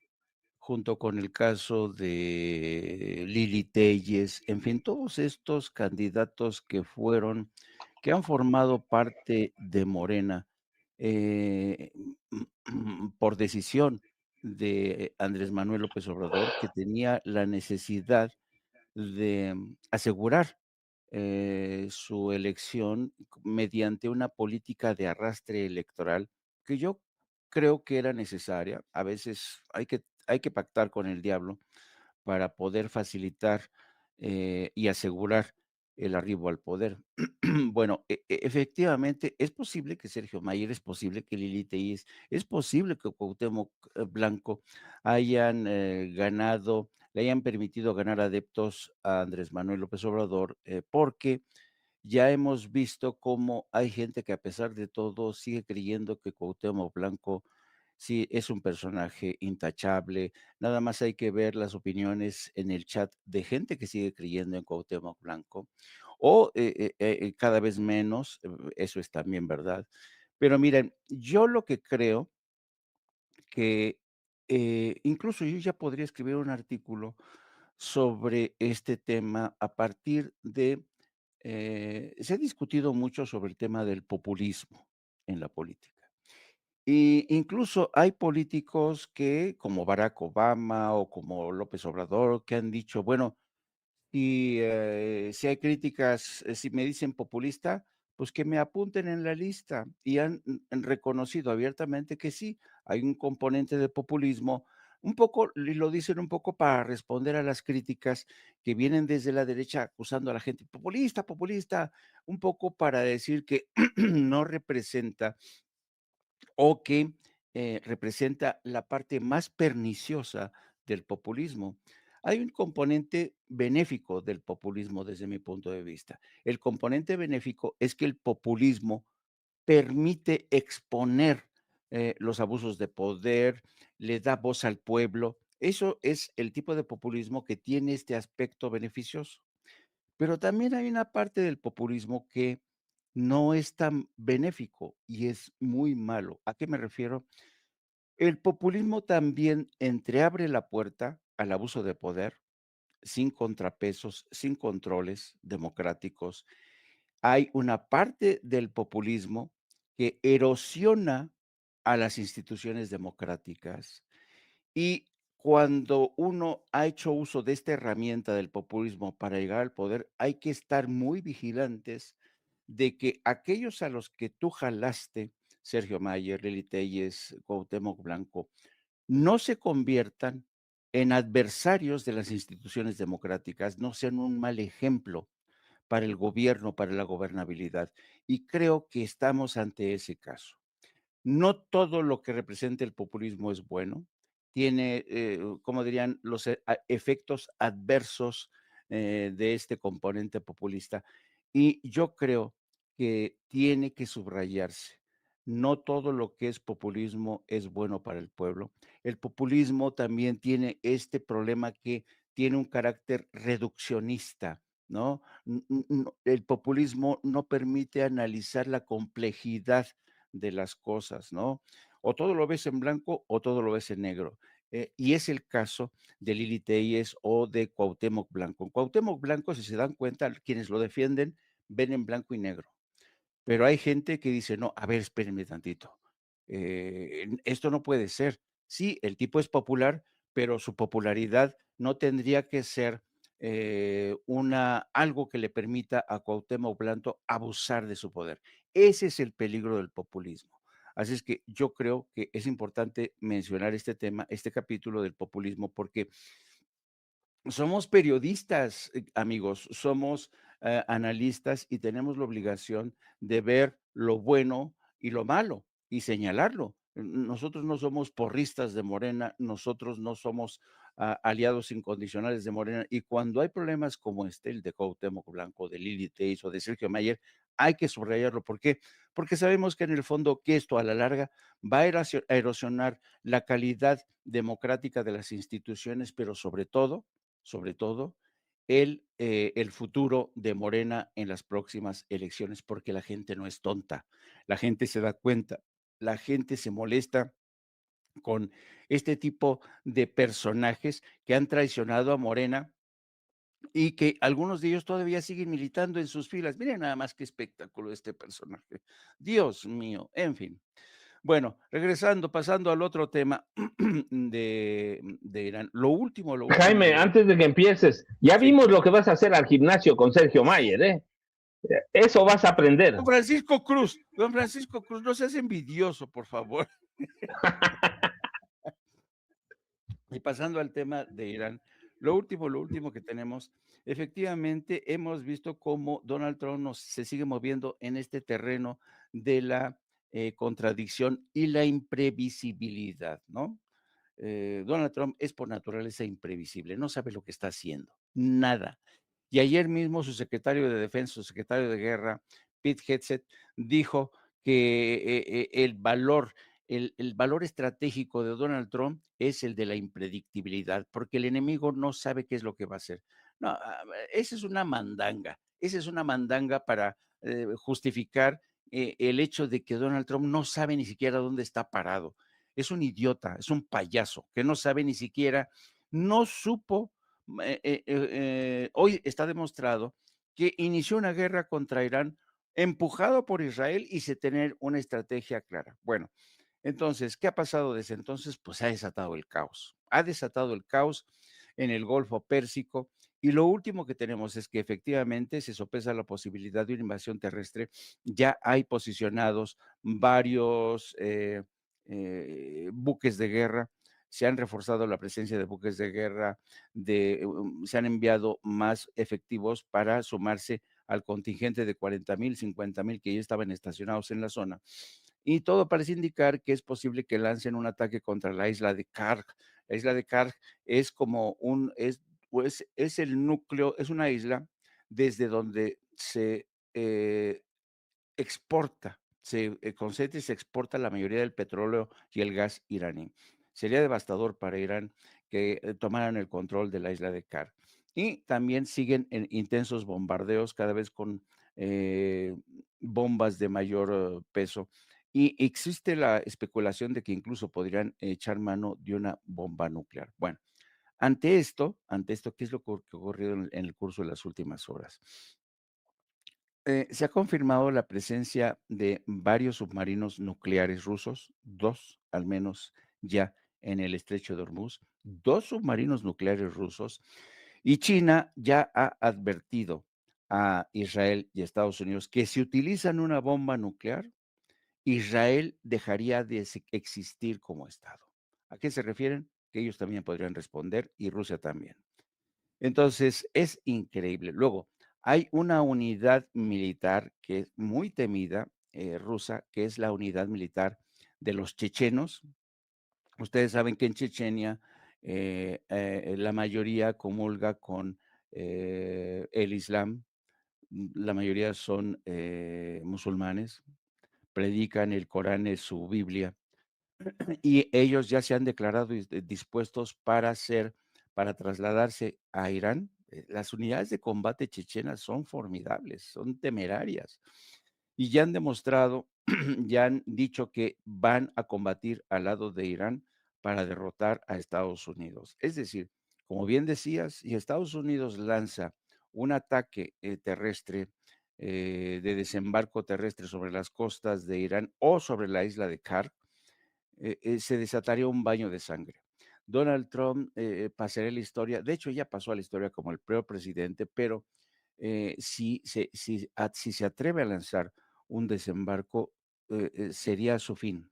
junto con el caso de Lili Telles, en fin, todos estos candidatos que han formado parte de Morena por decisión de Andrés Manuel López Obrador, que tenía la necesidad de asegurar su elección mediante una política de arrastre electoral que yo creo que era necesaria. A veces hay que pactar con el diablo para poder facilitar y asegurar el arribo al poder. Bueno, efectivamente, es posible que Sergio Mayer, es posible que Lili Tellez, es posible que Cuauhtémoc Blanco hayan ganado, le hayan permitido ganar adeptos a Andrés Manuel López Obrador, porque ya hemos visto cómo hay gente que a pesar de todo sigue creyendo que Cuauhtémoc Blanco sí es un personaje intachable. Nada más hay que ver las opiniones en el chat de gente que sigue creyendo en Cuauhtémoc Blanco, o cada vez menos, eso es también verdad. Pero miren, yo lo que creo que incluso yo ya podría escribir un artículo sobre este tema a partir de, se ha discutido mucho sobre el tema del populismo. en la política. Y incluso hay políticos que, como Barack Obama o como López Obrador, que han dicho, bueno, si hay críticas, si me dicen populista, pues que me apunten en la lista. Y han reconocido abiertamente que sí, hay un componente de populismo, un poco, y lo dicen un poco para responder a las críticas que vienen desde la derecha acusando a la gente populista, populista, un poco para decir que no representa o que representa la parte más perniciosa del populismo. Hay un componente benéfico del populismo desde mi punto de vista. El componente benéfico es que el populismo permite exponer los abusos de poder, le da voz al pueblo. Eso es el tipo de populismo que tiene este aspecto beneficioso. Pero también hay una parte del populismo que no es tan benéfico y es muy malo. ¿A qué me refiero? El populismo también entreabre la puerta al abuso de poder sin contrapesos, sin controles democráticos. Hay una parte del populismo que erosiona a las instituciones democráticas y cuando uno ha hecho uso de esta herramienta del populismo para llegar al poder, hay que estar muy vigilantes de que aquellos a los que tú jalaste, Sergio Mayer, Lili Telles, Cuauhtémoc Blanco, no se conviertan en adversarios de las instituciones democráticas, no sean un mal ejemplo para el gobierno, para la gobernabilidad. Y creo que estamos ante ese caso. No todo lo que representa el populismo es bueno. Tiene, como dirían, los efectos adversos de este componente populista. Y yo creo que tiene que subrayarse. No todo lo que es populismo es bueno para el pueblo. El populismo también tiene este problema que tiene un carácter reduccionista, ¿no? El populismo no permite analizar la complejidad de las cosas, ¿no? O todo lo ves en blanco o todo lo ves en negro. Y es el caso de Lili Telles o de Cuauhtémoc Blanco. En Cuauhtémoc Blanco, si se dan cuenta, quienes lo defienden ven en blanco y negro. Pero hay gente que dice, no, a ver, espérenme tantito. Esto no puede ser. Sí, el tipo es popular, pero su popularidad no tendría que ser algo que le permita a Cuauhtémoc Blanco abusar de su poder. Ese es el peligro del populismo. Así es que yo creo que es importante mencionar este tema, este capítulo del populismo, porque somos periodistas, amigos, somos analistas y tenemos la obligación de ver lo bueno y lo malo y señalarlo. Nosotros no somos porristas de Morena, nosotros no somos aliados incondicionales de Morena. Y cuando hay problemas como este, el de Cuauhtémoc Blanco, de Lili Teis o de Sergio Mayer, hay que subrayarlo. ¿Por qué? Porque sabemos que en el fondo que esto a la larga va a erosionar la calidad democrática de las instituciones, pero sobre todo, el futuro de Morena en las próximas elecciones, porque la gente no es tonta, la gente se da cuenta, la gente se molesta con este tipo de personajes que han traicionado a Morena y que algunos de ellos todavía siguen militando en sus filas. Miren nada más qué espectáculo este personaje. Dios mío, en fin. Bueno, regresando, pasando al otro tema de Irán. Lo último Jaime, de Irán. antes de que empieces, ya Sí. vimos lo que vas a hacer al gimnasio con Sergio Mayer, ¿eh? Eso vas a aprender. Don Francisco Cruz, no seas envidioso, por favor. Y pasando al tema de Irán, lo último que tenemos, efectivamente hemos visto cómo Donald Trump se sigue moviendo en este terreno de la contradicción y la imprevisibilidad, ¿no? Donald Trump es por naturaleza imprevisible, no sabe lo que está haciendo, nada. Y ayer mismo su secretario de Defensa, su secretario de Guerra, Pete Hegseth, dijo que el valor estratégico de Donald Trump es el de la impredictibilidad, porque el enemigo no sabe qué es lo que va a hacer. No, esa es una mandanga para justificar el hecho de que Donald Trump no sabe ni siquiera dónde está parado. Es un idiota, es un payaso que no sabe ni siquiera, no supo, hoy está demostrado que inició una guerra contra Irán empujado por Israel y sin tener una estrategia clara. Bueno, entonces, ¿qué ha pasado desde entonces? Pues ha desatado el caos. Ha desatado el caos en el Golfo Pérsico y lo último que tenemos es que efectivamente se sopesa la posibilidad de una invasión terrestre. Ya hay posicionados varios buques de guerra. Se han reforzado la presencia de buques de guerra, se han enviado más efectivos para sumarse al contingente de 40,000, 50,000 que ya estaban estacionados en la zona. Y todo parece indicar que es posible que lancen un ataque contra la isla de Karg. La isla de Karg es como pues, es el núcleo, es una isla desde donde se exporta, concentra y se exporta la mayoría del petróleo y el gas iraní. Sería devastador para Irán que tomaran el control de la isla de Kar. Y también siguen en intensos bombardeos, cada vez con eh, bombas de mayor peso. Y existe la especulación de que incluso podrían echar mano de una bomba nuclear. Bueno, ante esto, ¿qué es lo que ha ocurrido en el curso de las últimas horas? Se ha confirmado la presencia de varios submarinos nucleares rusos, 2 al menos ya en el estrecho de Hormuz, 2 submarinos nucleares rusos, y China ya ha advertido a Israel y a Estados Unidos que si utilizan una bomba nuclear, Israel dejaría de existir como Estado. ¿A qué se refieren? Que ellos también podrían responder y Rusia también. Entonces, es increíble. Luego, hay una unidad militar que es muy temida, rusa, que es la unidad militar de los chechenos. Ustedes saben que en Chechenia la mayoría comulga con el Islam, la mayoría son musulmanes, predican el Corán, es su Biblia, y ellos ya se han declarado dispuestos para trasladarse a Irán. Las unidades de combate chechenas son formidables, son temerarias y ya han demostrado, ya han dicho que van a combatir al lado de Irán para derrotar a Estados Unidos. Es decir, como bien decías, si Estados Unidos lanza un ataque terrestre, de desembarco terrestre sobre las costas de Irán o sobre la isla de Kar, se desataría un baño de sangre. Donald Trump pasaría la historia, de hecho ya pasó a la historia como el peor presidente, pero si se atreve a lanzar un desembarco, sería su fin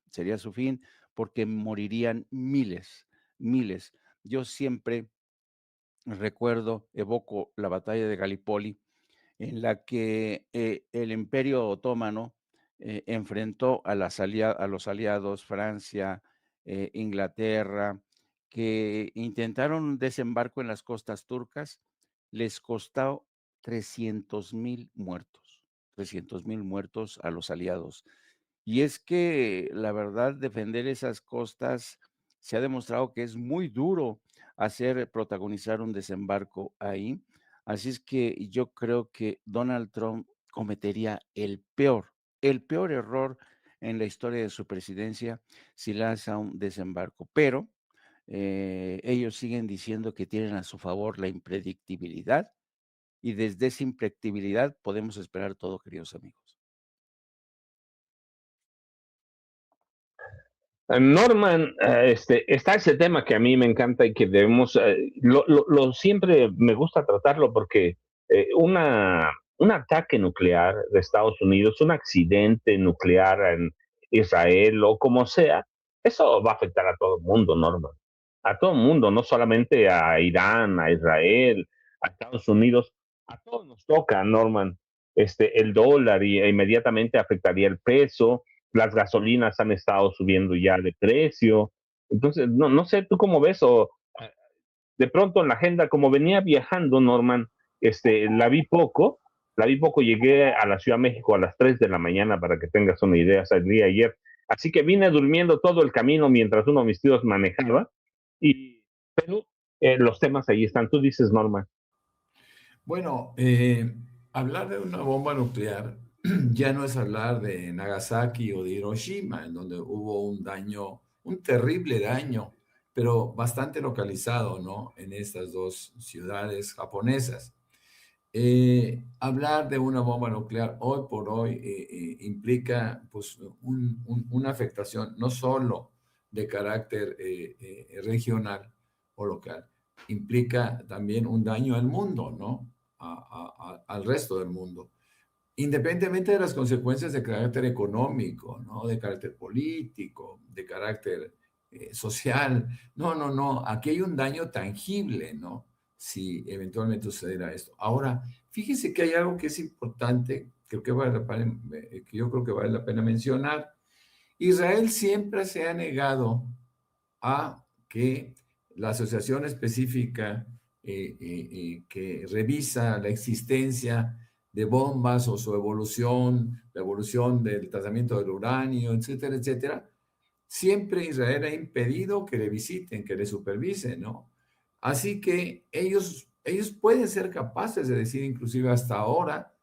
porque morirían miles, miles. Yo siempre recuerdo, evoco la batalla de Galipoli, en la que el Imperio Otomano enfrentó a los aliados Francia, Inglaterra, que intentaron un desembarco en las costas turcas, les costó 300,000 muertos a los aliados. Y es que la verdad, defender esas costas se ha demostrado que es muy duro protagonizar un desembarco ahí. Así es que yo creo que Donald Trump cometería el peor error en la historia de su presidencia si lanza un desembarco. Pero ellos siguen diciendo que tienen a su favor la impredictibilidad y desde esa impredictibilidad podemos esperar todo, queridos amigos. Norman, está ese tema que a mí me encanta y que debemos, siempre me gusta tratarlo porque un ataque nuclear de Estados Unidos, un accidente nuclear en Israel o como sea, eso va a afectar a todo el mundo, Norman. A todo el mundo, no solamente a Irán, a Israel, a Estados Unidos, a todos nos toca, Norman. El dólar y inmediatamente afectaría el peso, las gasolinas han estado subiendo ya de precio. Entonces, no sé tú cómo ves, o de pronto en la agenda, como venía viajando, Norman, la vi poco, llegué a la Ciudad de México a las 3 de la mañana, para que tengas una idea, salí ayer. Así que vine durmiendo todo el camino mientras uno de mis tíos manejaba, pero los temas ahí están. Tú dices, Norman. Bueno, hablar de una bomba nuclear ya no es hablar de Nagasaki o de Hiroshima, en donde hubo un daño, un terrible daño, pero bastante localizado, ¿no? En estas dos ciudades japonesas. Hablar de una bomba nuclear hoy por hoy implica pues, una afectación no solo de carácter regional o local, implica también un daño al mundo, ¿no? Al resto del mundo, independientemente de las consecuencias de carácter económico, ¿no? De carácter político, de carácter social. No, no, no. Aquí hay un daño tangible, ¿no? Si eventualmente sucediera esto. Ahora, fíjese que hay algo que es importante, creo que vale la pena, que yo creo que vale la pena mencionar. Israel siempre se ha negado a que la asociación específica que revisa la existencia de bombas o su evolución, la evolución del tratamiento del uranio, etcétera, etcétera, siempre Israel ha impedido que le visiten, que le supervisen, ¿no? Así que ellos pueden ser capaces de decir, inclusive hasta ahora,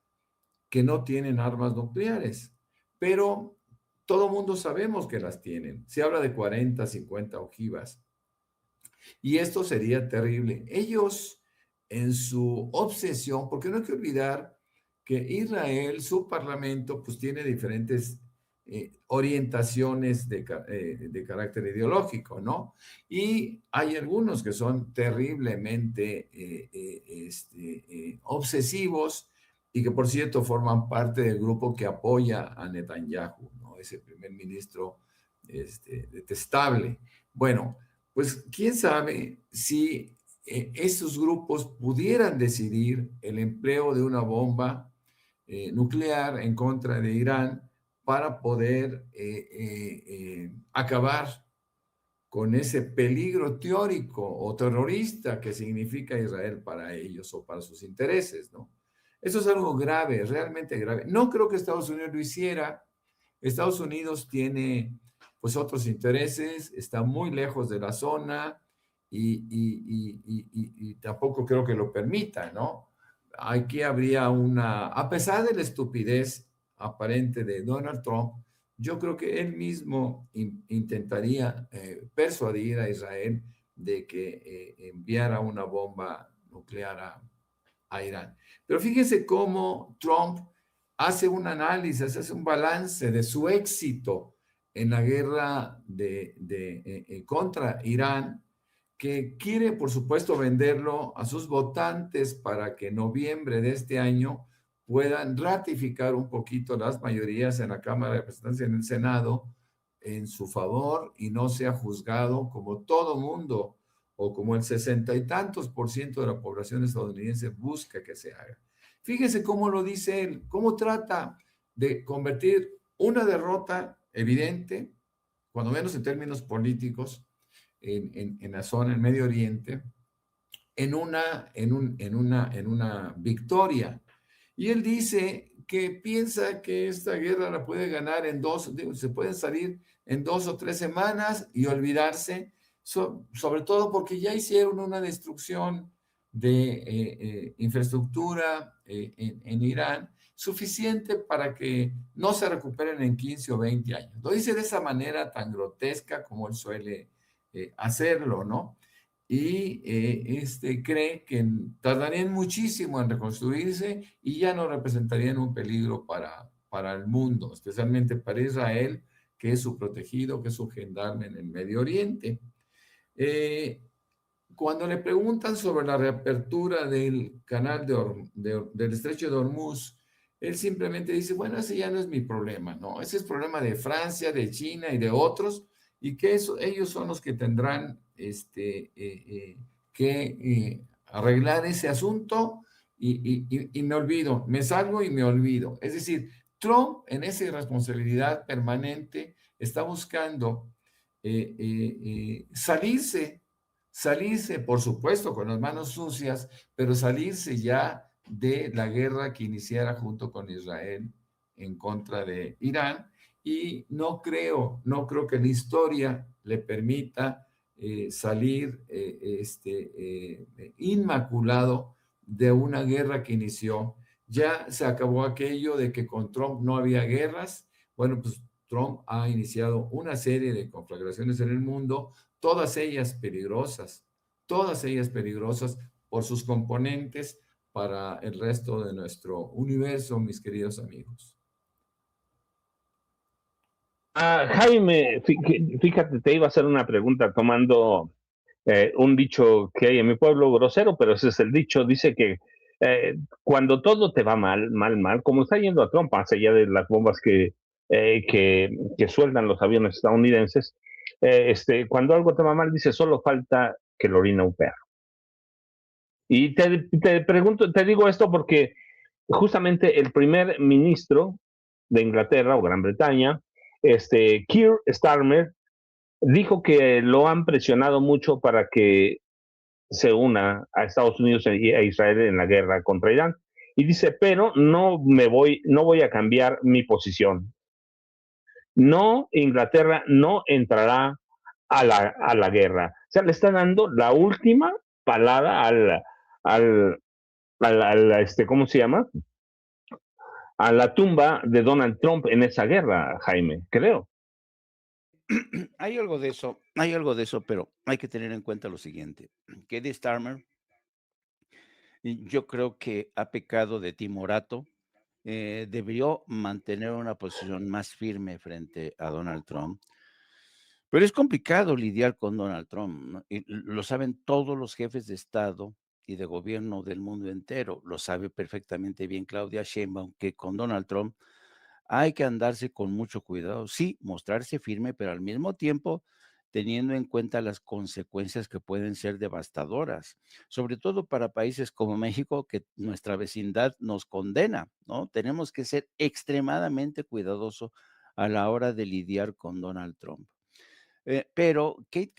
que no tienen armas nucleares, pero todo mundo sabemos que las tienen. Se habla de 40, 50 ojivas. Y esto sería terrible. Ellos, en su obsesión, porque no hay que olvidar que Israel, su parlamento, pues tiene diferentes orientaciones de carácter ideológico, ¿no? Y hay algunos que son terriblemente obsesivos y que, por cierto, forman parte del grupo que apoya a Netanyahu, ¿no? Ese primer ministro detestable. Bueno, pues quién sabe si esos grupos pudieran decidir el empleo de una bomba nuclear en contra de Irán para poder acabar con ese peligro teórico o terrorista que significa Israel para ellos o para sus intereses, ¿no? Eso es algo grave, realmente grave. No creo que Estados Unidos lo hiciera. Estados Unidos tiene pues otros intereses, está muy lejos de la zona y tampoco creo que lo permita, ¿no? Aquí habría a pesar de la estupidez aparente de Donald Trump, yo creo que él mismo intentaría persuadir a Israel de que enviara una bomba nuclear a Irán. Pero fíjense cómo Trump hace un análisis, hace un balance de su éxito en la guerra contra Irán, que quiere, por supuesto, venderlo a sus votantes para que en noviembre de este año puedan ratificar un poquito las mayorías en la Cámara de Representantes y en el Senado en su favor y no sea juzgado como todo mundo o como el 60 y tantos por ciento de la población estadounidense busca que se haga. Fíjese cómo lo dice él, cómo trata de convertir una derrota evidente, cuando menos en términos políticos, en la zona, en Medio Oriente, en una victoria. Y él dice que piensa que esta guerra la puede ganar se pueden salir en 2 o 3 semanas y olvidarse, sobre todo porque ya hicieron una destrucción de infraestructura en Irán suficiente para que no se recuperen en 15 o 20 años. Lo dice de esa manera tan grotesca como él suele hacerlo, ¿no? Y cree que tardarían muchísimo en reconstruirse y ya no representarían un peligro para el mundo, especialmente para Israel, que es su protegido, que es su gendarme en el Medio Oriente. Cuando le preguntan sobre la reapertura del canal del estrecho de Hormuz, él simplemente dice, bueno, ese ya no es mi problema, ¿no? Ese es problema de Francia, de China y de otros, y que ellos son los que tendrán que arreglar ese asunto y me olvido, me salgo y me olvido. Es decir, Trump en esa irresponsabilidad permanente está buscando salirse, por supuesto, con las manos sucias, pero salirse ya de la guerra que iniciara junto con Israel en contra de Irán. Y no creo que la historia le permita salir inmaculado de una guerra que inició. Ya se acabó aquello de que con Trump no había guerras. Bueno, pues Trump ha iniciado una serie de conflagraciones en el mundo, todas ellas peligrosas por sus componentes para el resto de nuestro universo, mis queridos amigos. Jaime, fíjate, te iba a hacer una pregunta tomando un dicho que hay en mi pueblo grosero, pero ese es el dicho, dice que cuando todo te va mal, como está yendo a Trump, más allá de las bombas que sueltan los aviones estadounidenses, cuando algo te va mal, dice, solo falta que lo orina un perro. Y te pregunto, te digo esto porque justamente el primer ministro de Inglaterra o Gran Bretaña, Keir Starmer, dijo que lo han presionado mucho para que se una a Estados Unidos y a Israel en la guerra contra Irán. Y dice, pero no voy a cambiar mi posición. No, Inglaterra no entrará a la guerra. O sea, le está dando la última palada al, ¿cómo se llama? A la tumba de Donald Trump en esa guerra, Jaime, creo. Hay algo de eso, pero hay que tener en cuenta lo siguiente, que Eddie Starmer, yo creo que ha pecado de timorato, debió mantener una posición más firme frente a Donald Trump, pero es complicado lidiar con Donald Trump, ¿no? Y lo saben todos los jefes de Estado y de gobierno del mundo entero, lo sabe perfectamente bien Claudia Sheinbaum, que con Donald Trump hay que andarse con mucho cuidado. Sí, mostrarse firme, pero al mismo tiempo teniendo en cuenta las consecuencias que pueden ser devastadoras, sobre todo para países como México, que nuestra vecindad nos condena, ¿no? Tenemos que ser extremadamente cuidadosos a la hora de lidiar con Donald Trump. Pero Kate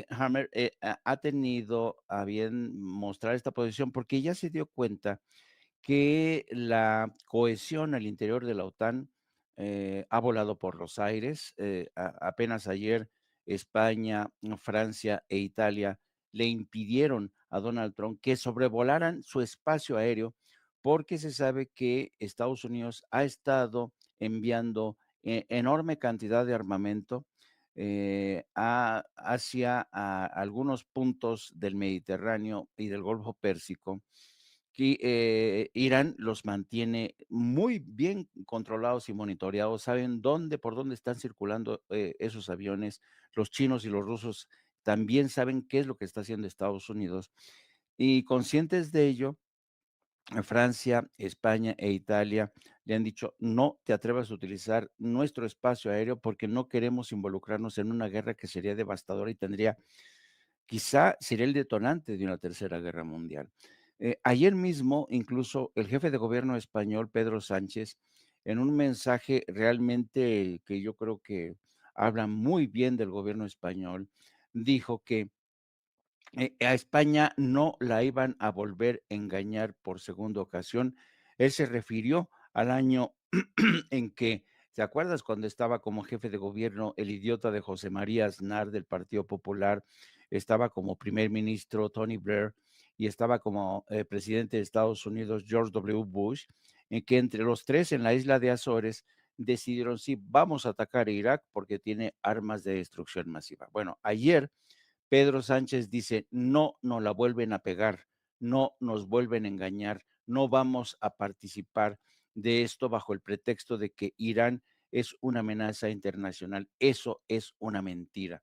Hammer ha tenido a bien mostrar esta posición porque ya se dio cuenta que la cohesión al interior de la OTAN ha volado por los aires. Apenas ayer España, Francia e Italia le impidieron a Donald Trump que sobrevolaran su espacio aéreo porque se sabe que Estados Unidos ha estado enviando enorme cantidad de armamento hacia algunos puntos del Mediterráneo y del Golfo Pérsico que Irán los mantiene muy bien controlados y monitoreados, saben por dónde están circulando esos aviones. Los chinos y los rusos también saben qué es lo que está haciendo Estados Unidos. Y conscientes de ello, Francia, España e Italia le han dicho, no te atrevas a utilizar nuestro espacio aéreo porque no queremos involucrarnos en una guerra que sería devastadora y quizá sería el detonante de una tercera guerra mundial. Ayer mismo, incluso el jefe de gobierno español, Pedro Sánchez, en un mensaje realmente que yo creo que habla muy bien del gobierno español, dijo que a España no la iban a volver a engañar por segunda ocasión. Él se refirió al año en que, ¿te acuerdas cuando estaba como jefe de gobierno el idiota de José María Aznar del Partido Popular? Estaba como primer ministro Tony Blair y estaba como presidente de Estados Unidos George W. Bush, en que entre los tres en la isla de Azores decidieron, sí, vamos a atacar a Irak porque tiene armas de destrucción masiva. Bueno, ayer Pedro Sánchez dice, no nos la vuelven a pegar, no nos vuelven a engañar, no vamos a participar de esto bajo el pretexto de que Irán es una amenaza internacional. Eso es una mentira.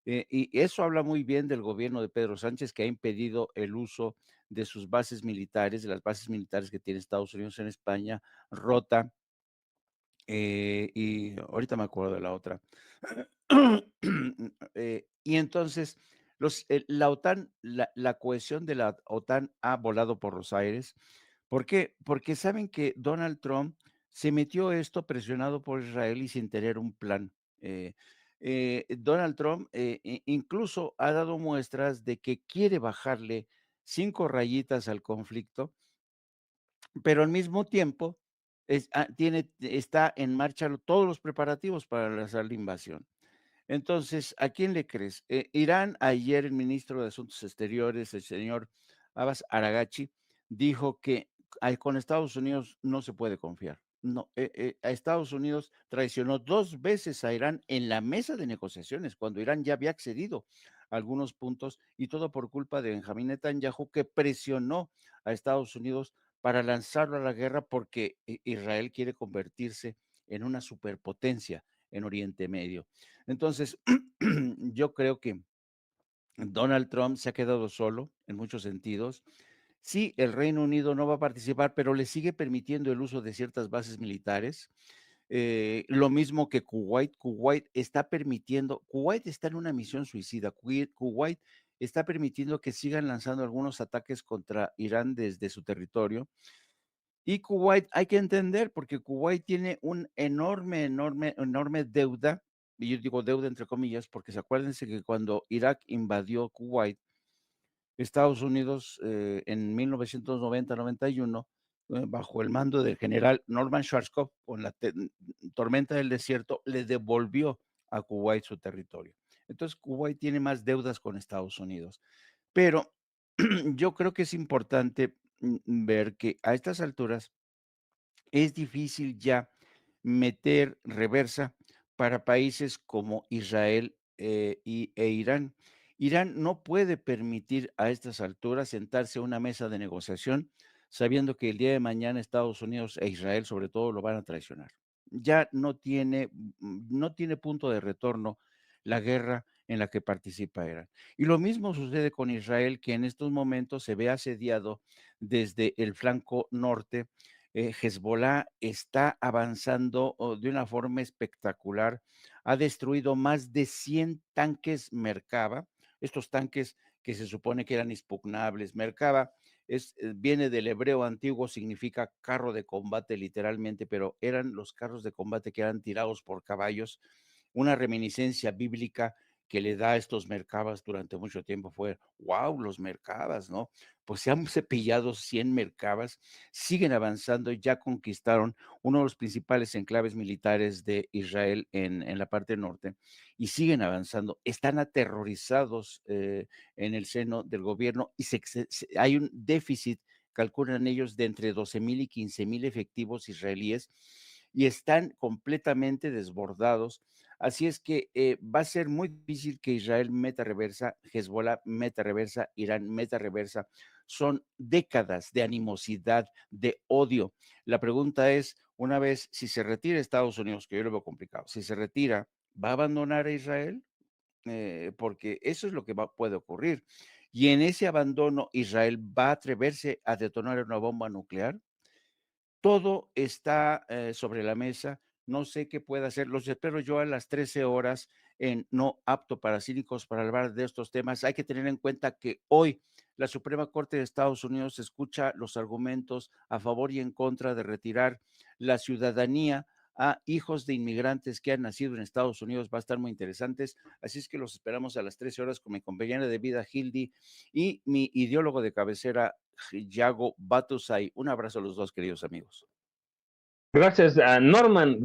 Y eso habla muy bien del gobierno de Pedro Sánchez, que ha impedido el uso de sus bases militares, de las bases militares que tiene Estados Unidos en España, Rota, y ahorita me acuerdo de la otra. Y entonces, la OTAN, la cohesión de la OTAN ha volado por los aires. ¿Por qué? Porque saben que Donald Trump se metió esto presionado por Israel y sin tener un plan. Donald Trump incluso ha dado muestras de que quiere bajarle 5 rayitas al conflicto, pero al mismo tiempo está en marcha todos los preparativos para lanzar la invasión. Entonces, ¿a quién le crees? Irán, ayer el ministro de Asuntos Exteriores, el señor Abbas Aragachi, dijo que con Estados Unidos no se puede confiar. No, a Estados Unidos traicionó 2 veces a Irán en la mesa de negociaciones, cuando Irán ya había accedido a algunos puntos, y todo por culpa de Benjamín Netanyahu, que presionó a Estados Unidos para lanzarlo a la guerra porque Israel quiere convertirse en una superpotencia en Oriente Medio. Entonces, yo creo que Donald Trump se ha quedado solo en muchos sentidos. Sí, el Reino Unido no va a participar, pero le sigue permitiendo el uso de ciertas bases militares. Lo mismo que Kuwait. Kuwait está en una misión suicida. Kuwait está permitiendo que sigan lanzando algunos ataques contra Irán desde su territorio. Y Kuwait hay que entender, porque Kuwait tiene un enorme deuda, y yo digo deuda entre comillas, porque acuérdense que cuando Irak invadió Kuwait, Estados Unidos en 1990-91, bajo el mando del general Norman Schwarzkopf, con la tormenta del desierto, le devolvió a Kuwait su territorio. Entonces, Kuwait tiene más deudas con Estados Unidos. Pero yo creo que es importante ver que a estas alturas es difícil ya meter reversa para países como Israel e Irán. Irán no puede permitir a estas alturas sentarse a una mesa de negociación sabiendo que el día de mañana Estados Unidos e Israel sobre todo lo van a traicionar. Ya no tiene punto de retorno la guerra en la que participa Irán. Y lo mismo sucede con Israel, que en estos momentos se ve asediado desde el flanco norte. Hezbollah está avanzando de una forma espectacular. Ha destruido más de 100 tanques Merkava, estos tanques que se supone que eran inexpugnables. Merkava viene del hebreo antiguo, significa carro de combate literalmente, pero eran los carros de combate que eran tirados por caballos. Una reminiscencia bíblica que le da a estos Merkavas durante mucho tiempo fue, wow, los Merkavas, ¿no? Pues se han cepillado 100 Merkavas, siguen avanzando y ya conquistaron uno de los principales enclaves militares de Israel en la parte norte y siguen avanzando. Están aterrorizados en el seno del gobierno y hay un déficit, calculan ellos, de entre 12,000 y 15,000 efectivos israelíes y están completamente desbordados. Así es que va a ser muy difícil que Israel meta reversa, Hezbollah meta reversa, Irán meta reversa. Son décadas de animosidad, de odio. La pregunta es, una vez, si se retira Estados Unidos, que yo lo veo complicado, si se retira, ¿va a abandonar a Israel? Porque eso es lo que puede ocurrir. Y en ese abandono, ¿Israel va a atreverse a detonar una bomba nuclear? Todo está sobre la mesa. No sé qué pueda hacer. Los espero yo a las 13 horas en No Apto para Cínicos para hablar de estos temas. Hay que tener en cuenta que hoy la Suprema Corte de Estados Unidos escucha los argumentos a favor y en contra de retirar la ciudadanía a hijos de inmigrantes que han nacido en Estados Unidos. Va a estar muy interesantes. Así es que los esperamos a las 13 horas con mi compañera de vida, Hildy, y mi ideólogo de cabecera, Yago Batusay. Un abrazo a los dos, queridos amigos. Gracias a Norman.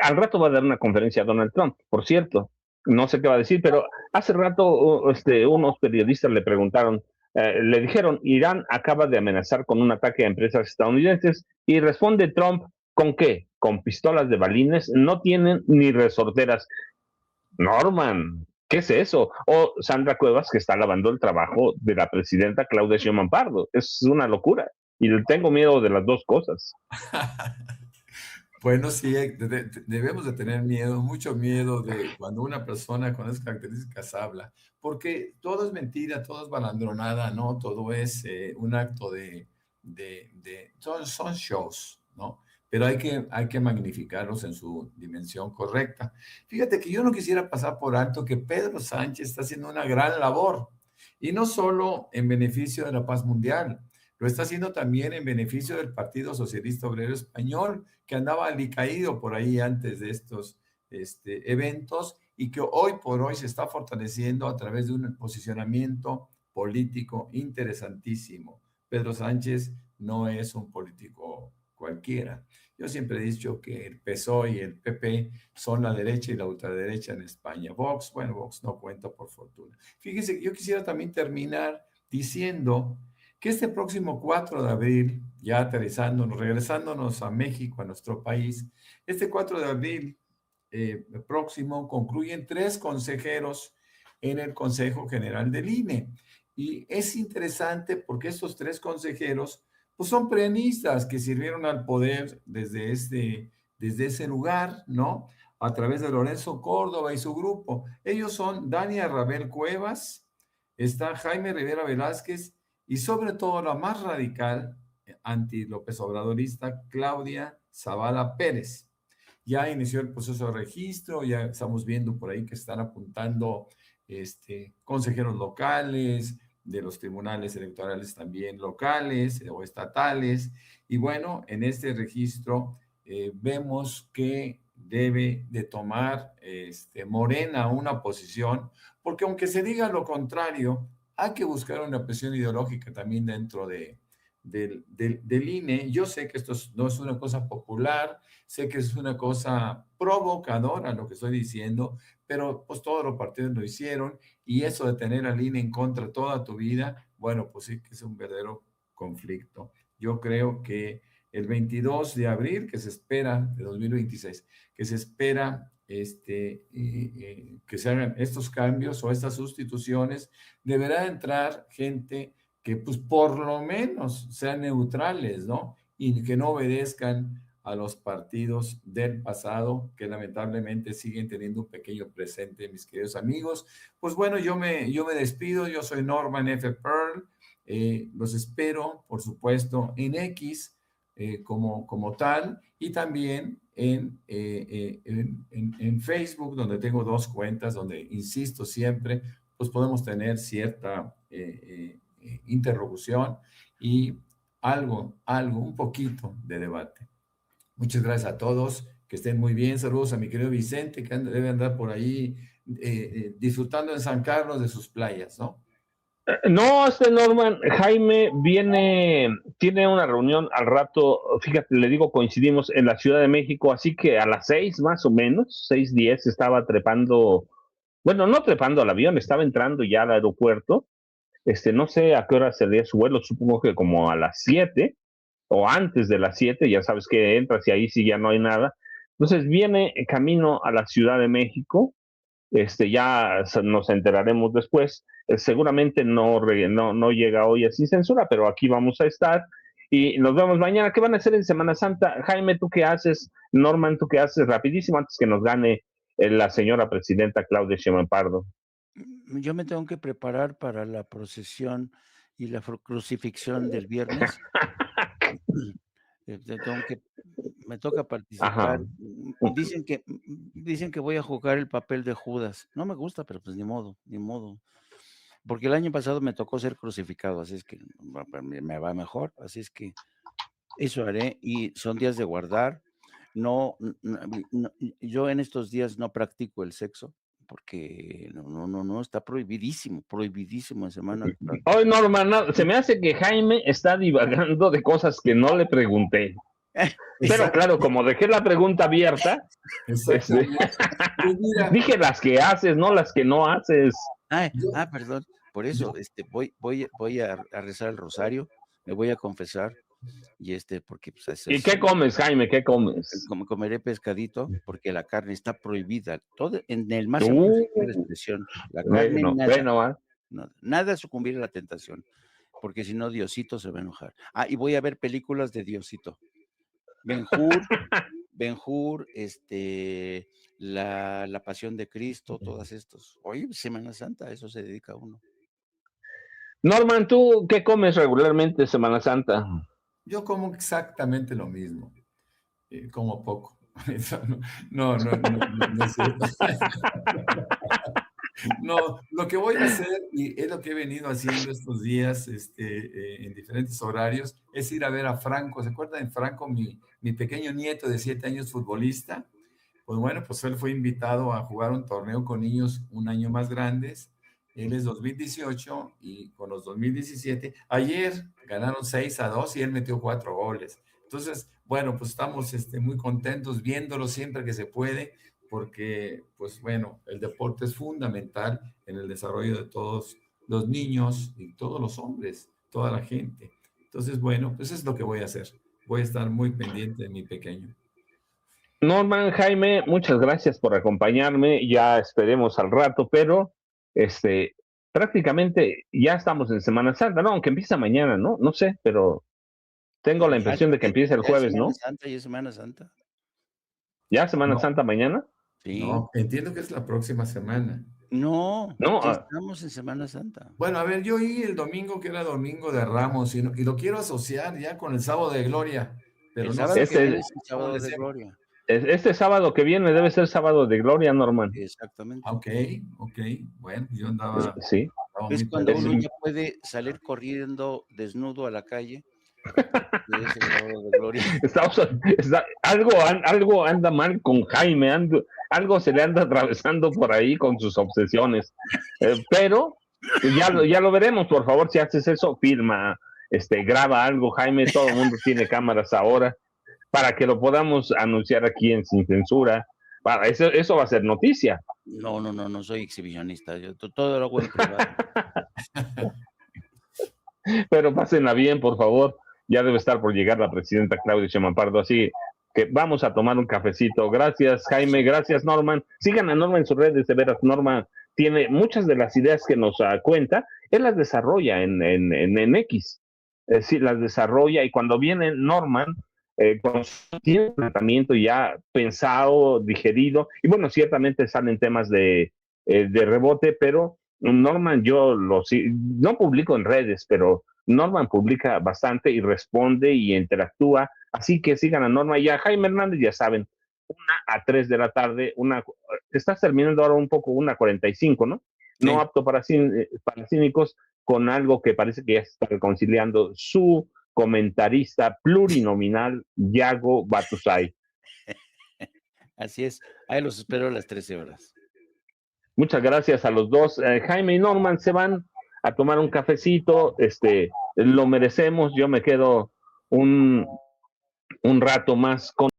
Al rato va a dar una conferencia a Donald Trump, por cierto. No sé qué va a decir, pero hace rato unos periodistas le preguntaron, le dijeron, Irán acaba de amenazar con un ataque a empresas estadounidenses y responde Trump, ¿con qué? Con pistolas de balines, no tienen ni resorteras. Norman, ¿qué es eso? O Sandra Cuevas, que está lavando el trabajo de la presidenta Claudia Sheinbaum Pardo. Es una locura. Y le tengo miedo de las dos cosas. Bueno, sí, debemos de tener miedo, mucho miedo de cuando una persona con esas características habla, porque todo es mentira, todo es balandronada, ¿no? Todo es un acto son shows, ¿no? Pero hay que magnificarlos en su dimensión correcta. Fíjate que yo no quisiera pasar por alto que Pedro Sánchez está haciendo una gran labor, y no solo en beneficio de la paz mundial, lo está haciendo también en beneficio del Partido Socialista Obrero Español, que andaba alicaído por ahí antes de estos eventos y que hoy por hoy se está fortaleciendo a través de un posicionamiento político interesantísimo. Pedro Sánchez no es un político cualquiera. Yo siempre he dicho que el PSOE y el PP son la derecha y la ultraderecha en España. Vox no cuenta por fortuna. Fíjense, yo quisiera también terminar diciendo que este próximo 4 de abril, ya aterrizándonos, regresándonos a México, a nuestro país, este 4 de abril próximo concluyen 3 consejeros en el Consejo General del INE. Y es interesante porque estos 3 consejeros, pues son prianistas que sirvieron al poder desde ese lugar, ¿no? A través de Lorenzo Córdoba y su grupo. Ellos son Dania Rabel Cuevas, está Jaime Rivera Velázquez y sobre todo la más radical, anti-López Obradorista, Claudia Zavala Pérez. Ya inició el proceso de registro, ya estamos viendo por ahí que están apuntando consejeros locales, de los tribunales electorales también locales o estatales. Y bueno, en este registro vemos que debe de tomar Morena una posición, porque aunque se diga lo contrario, hay que buscar una presión ideológica también dentro del INE. Yo sé que esto no es una cosa popular, sé que es una cosa provocadora lo que estoy diciendo, pero pues todos los partidos lo hicieron y eso de tener al INE en contra toda tu vida, bueno, pues sí que es un verdadero conflicto. Yo creo que el 22 de abril, que se espera, de 2026, que se espera que se hagan estos cambios o estas sustituciones, deberá entrar gente que pues por lo menos sean neutrales, ¿no? Y que no obedezcan a los partidos del pasado que lamentablemente siguen teniendo un pequeño presente, mis queridos amigos. Pues bueno, yo me despido, yo soy Norman F. Pearl, los espero, por supuesto, en X como tal y también en Facebook, donde tengo 2 cuentas, donde insisto siempre, pues podemos tener cierta interlocución y un poquito de debate. Muchas gracias a todos, que estén muy bien. Saludos a mi querido Vicente, que debe andar por ahí disfrutando en San Carlos de sus playas, ¿no? No, Norman, Jaime tiene una reunión al rato, fíjate, le digo, coincidimos en la Ciudad de México, así que a las 6 más o menos, 6:10, estaba trepando, bueno, no trepando al avión, estaba entrando ya al aeropuerto, no sé a qué hora sería su vuelo, supongo que como a las 7 o antes de las 7, ya sabes que entras y ahí sí ya no hay nada. Entonces viene camino a la Ciudad de México, ya nos enteraremos después. Seguramente no llega hoy sin censura, pero aquí vamos a estar y nos vemos mañana. ¿Qué van a hacer en Semana Santa? Jaime, ¿tú qué haces? Norman, ¿tú qué haces? Rapidísimo, antes que nos gane la señora presidenta Claudia Sheinbaum Pardo. Yo me tengo que preparar para la procesión y la crucifixión del viernes. Me toca participar. Ajá. Dicen que voy a jugar el papel de Judas. No me gusta, pero pues ni modo. Porque el año pasado me tocó ser crucificado, así es que me va mejor, así es que eso haré. Y son días de guardar. No, yo en estos días no practico el sexo, porque no, está prohibidísimo en Semana. Hoy, Norman, se me hace que Jaime está divagando de cosas que no le pregunté. Pero claro, como dejé la pregunta abierta, dije las que haces, no las que no haces. Perdón, por eso voy a rezar el rosario, me voy a confesar y porque pues, ¿Y qué comes, Jaime? ¿Qué comes? Comeré pescadito porque la carne está prohibida, todo en el más amplio de la expresión. La carne nada sucumbir a la tentación, porque si no Diosito se va a enojar. Y voy a ver películas de Diosito. Ben-Hur, la Pasión de Cristo, todas estos. Oye, Semana Santa, eso se dedica uno. Norman, ¿tú qué comes regularmente Semana Santa? Yo como exactamente lo mismo, como poco. No es cierto. No, lo que voy a hacer, y es lo que he venido haciendo estos días en diferentes horarios, es ir a ver a Franco. ¿Se acuerdan de Franco, mi pequeño nieto de 7 años futbolista? Pues bueno, pues él fue invitado a jugar un torneo con niños un año más grandes. Él es 2018 y con los 2017, ayer ganaron 6-2 y él metió 4 goles. Entonces, bueno, pues estamos muy contentos viéndolo siempre que se puede, porque, pues bueno, el deporte es fundamental en el desarrollo de todos los niños y todos los hombres, toda la gente. Entonces, bueno, pues es lo que voy a hacer. Voy a estar muy pendiente de mi pequeño. Norman, Jaime, muchas gracias por acompañarme. Ya esperemos al rato, pero prácticamente ya estamos en Semana Santa, no, aunque empieza mañana, ¿no? No sé, pero tengo la impresión de que empieza el jueves, ¿no? Ya es Semana Santa. ¿Ya Semana No. Santa mañana? Sí. No, entiendo que es la próxima semana. No, No, ya estamos en Semana Santa. Bueno, a ver, yo oí el domingo que era Domingo de Ramos y lo quiero asociar ya con el Sábado de Gloria, pero El no sábado sé que viene Este, es el sábado de gloria. este sábado que viene debe ser sábado de gloria, Norman. Exactamente. Ok, bueno, yo andaba Sí. Es muy cuando perdido. uno ya puede salir corriendo desnudo a la calle. Es el sábado de gloria. Algo anda mal con Jaime, algo se le anda atravesando por ahí con sus obsesiones. Pero ya lo veremos, por favor, si haces eso, firma, graba algo, Jaime, todo el mundo tiene cámaras ahora, para que lo podamos anunciar aquí en Sin Censura. Eso va a ser noticia. No soy exhibicionista. Yo todo lo hago en privado. Pero pásenla bien, por favor. Ya debe estar por llegar la presidenta Claudia Sheinbaum Pardo, así que vamos a tomar un cafecito. Gracias, Jaime, gracias, Norman. Sigan a Norman en sus redes, de veras, Norman tiene muchas de las ideas que nos cuenta, él las desarrolla en X. Sí, las desarrolla, y cuando viene Norman, tiene un tratamiento ya pensado, digerido, y bueno, ciertamente salen temas de rebote, pero Norman no publico en redes, pero Norman publica bastante y responde y interactúa, así que sigan a Norman y a Jaime Hernández, ya saben, 1 a 3 de la tarde, estás terminando ahora un poco 1:45, ¿no? Sí. No apto para cínicos, con algo que parece que ya se está reconciliando su comentarista plurinominal, Yago Batusay. Así es. Ahí los espero a las 13 horas. Muchas gracias a los dos. Jaime y Norman se van a tomar un cafecito, lo merecemos. Yo me quedo un rato más con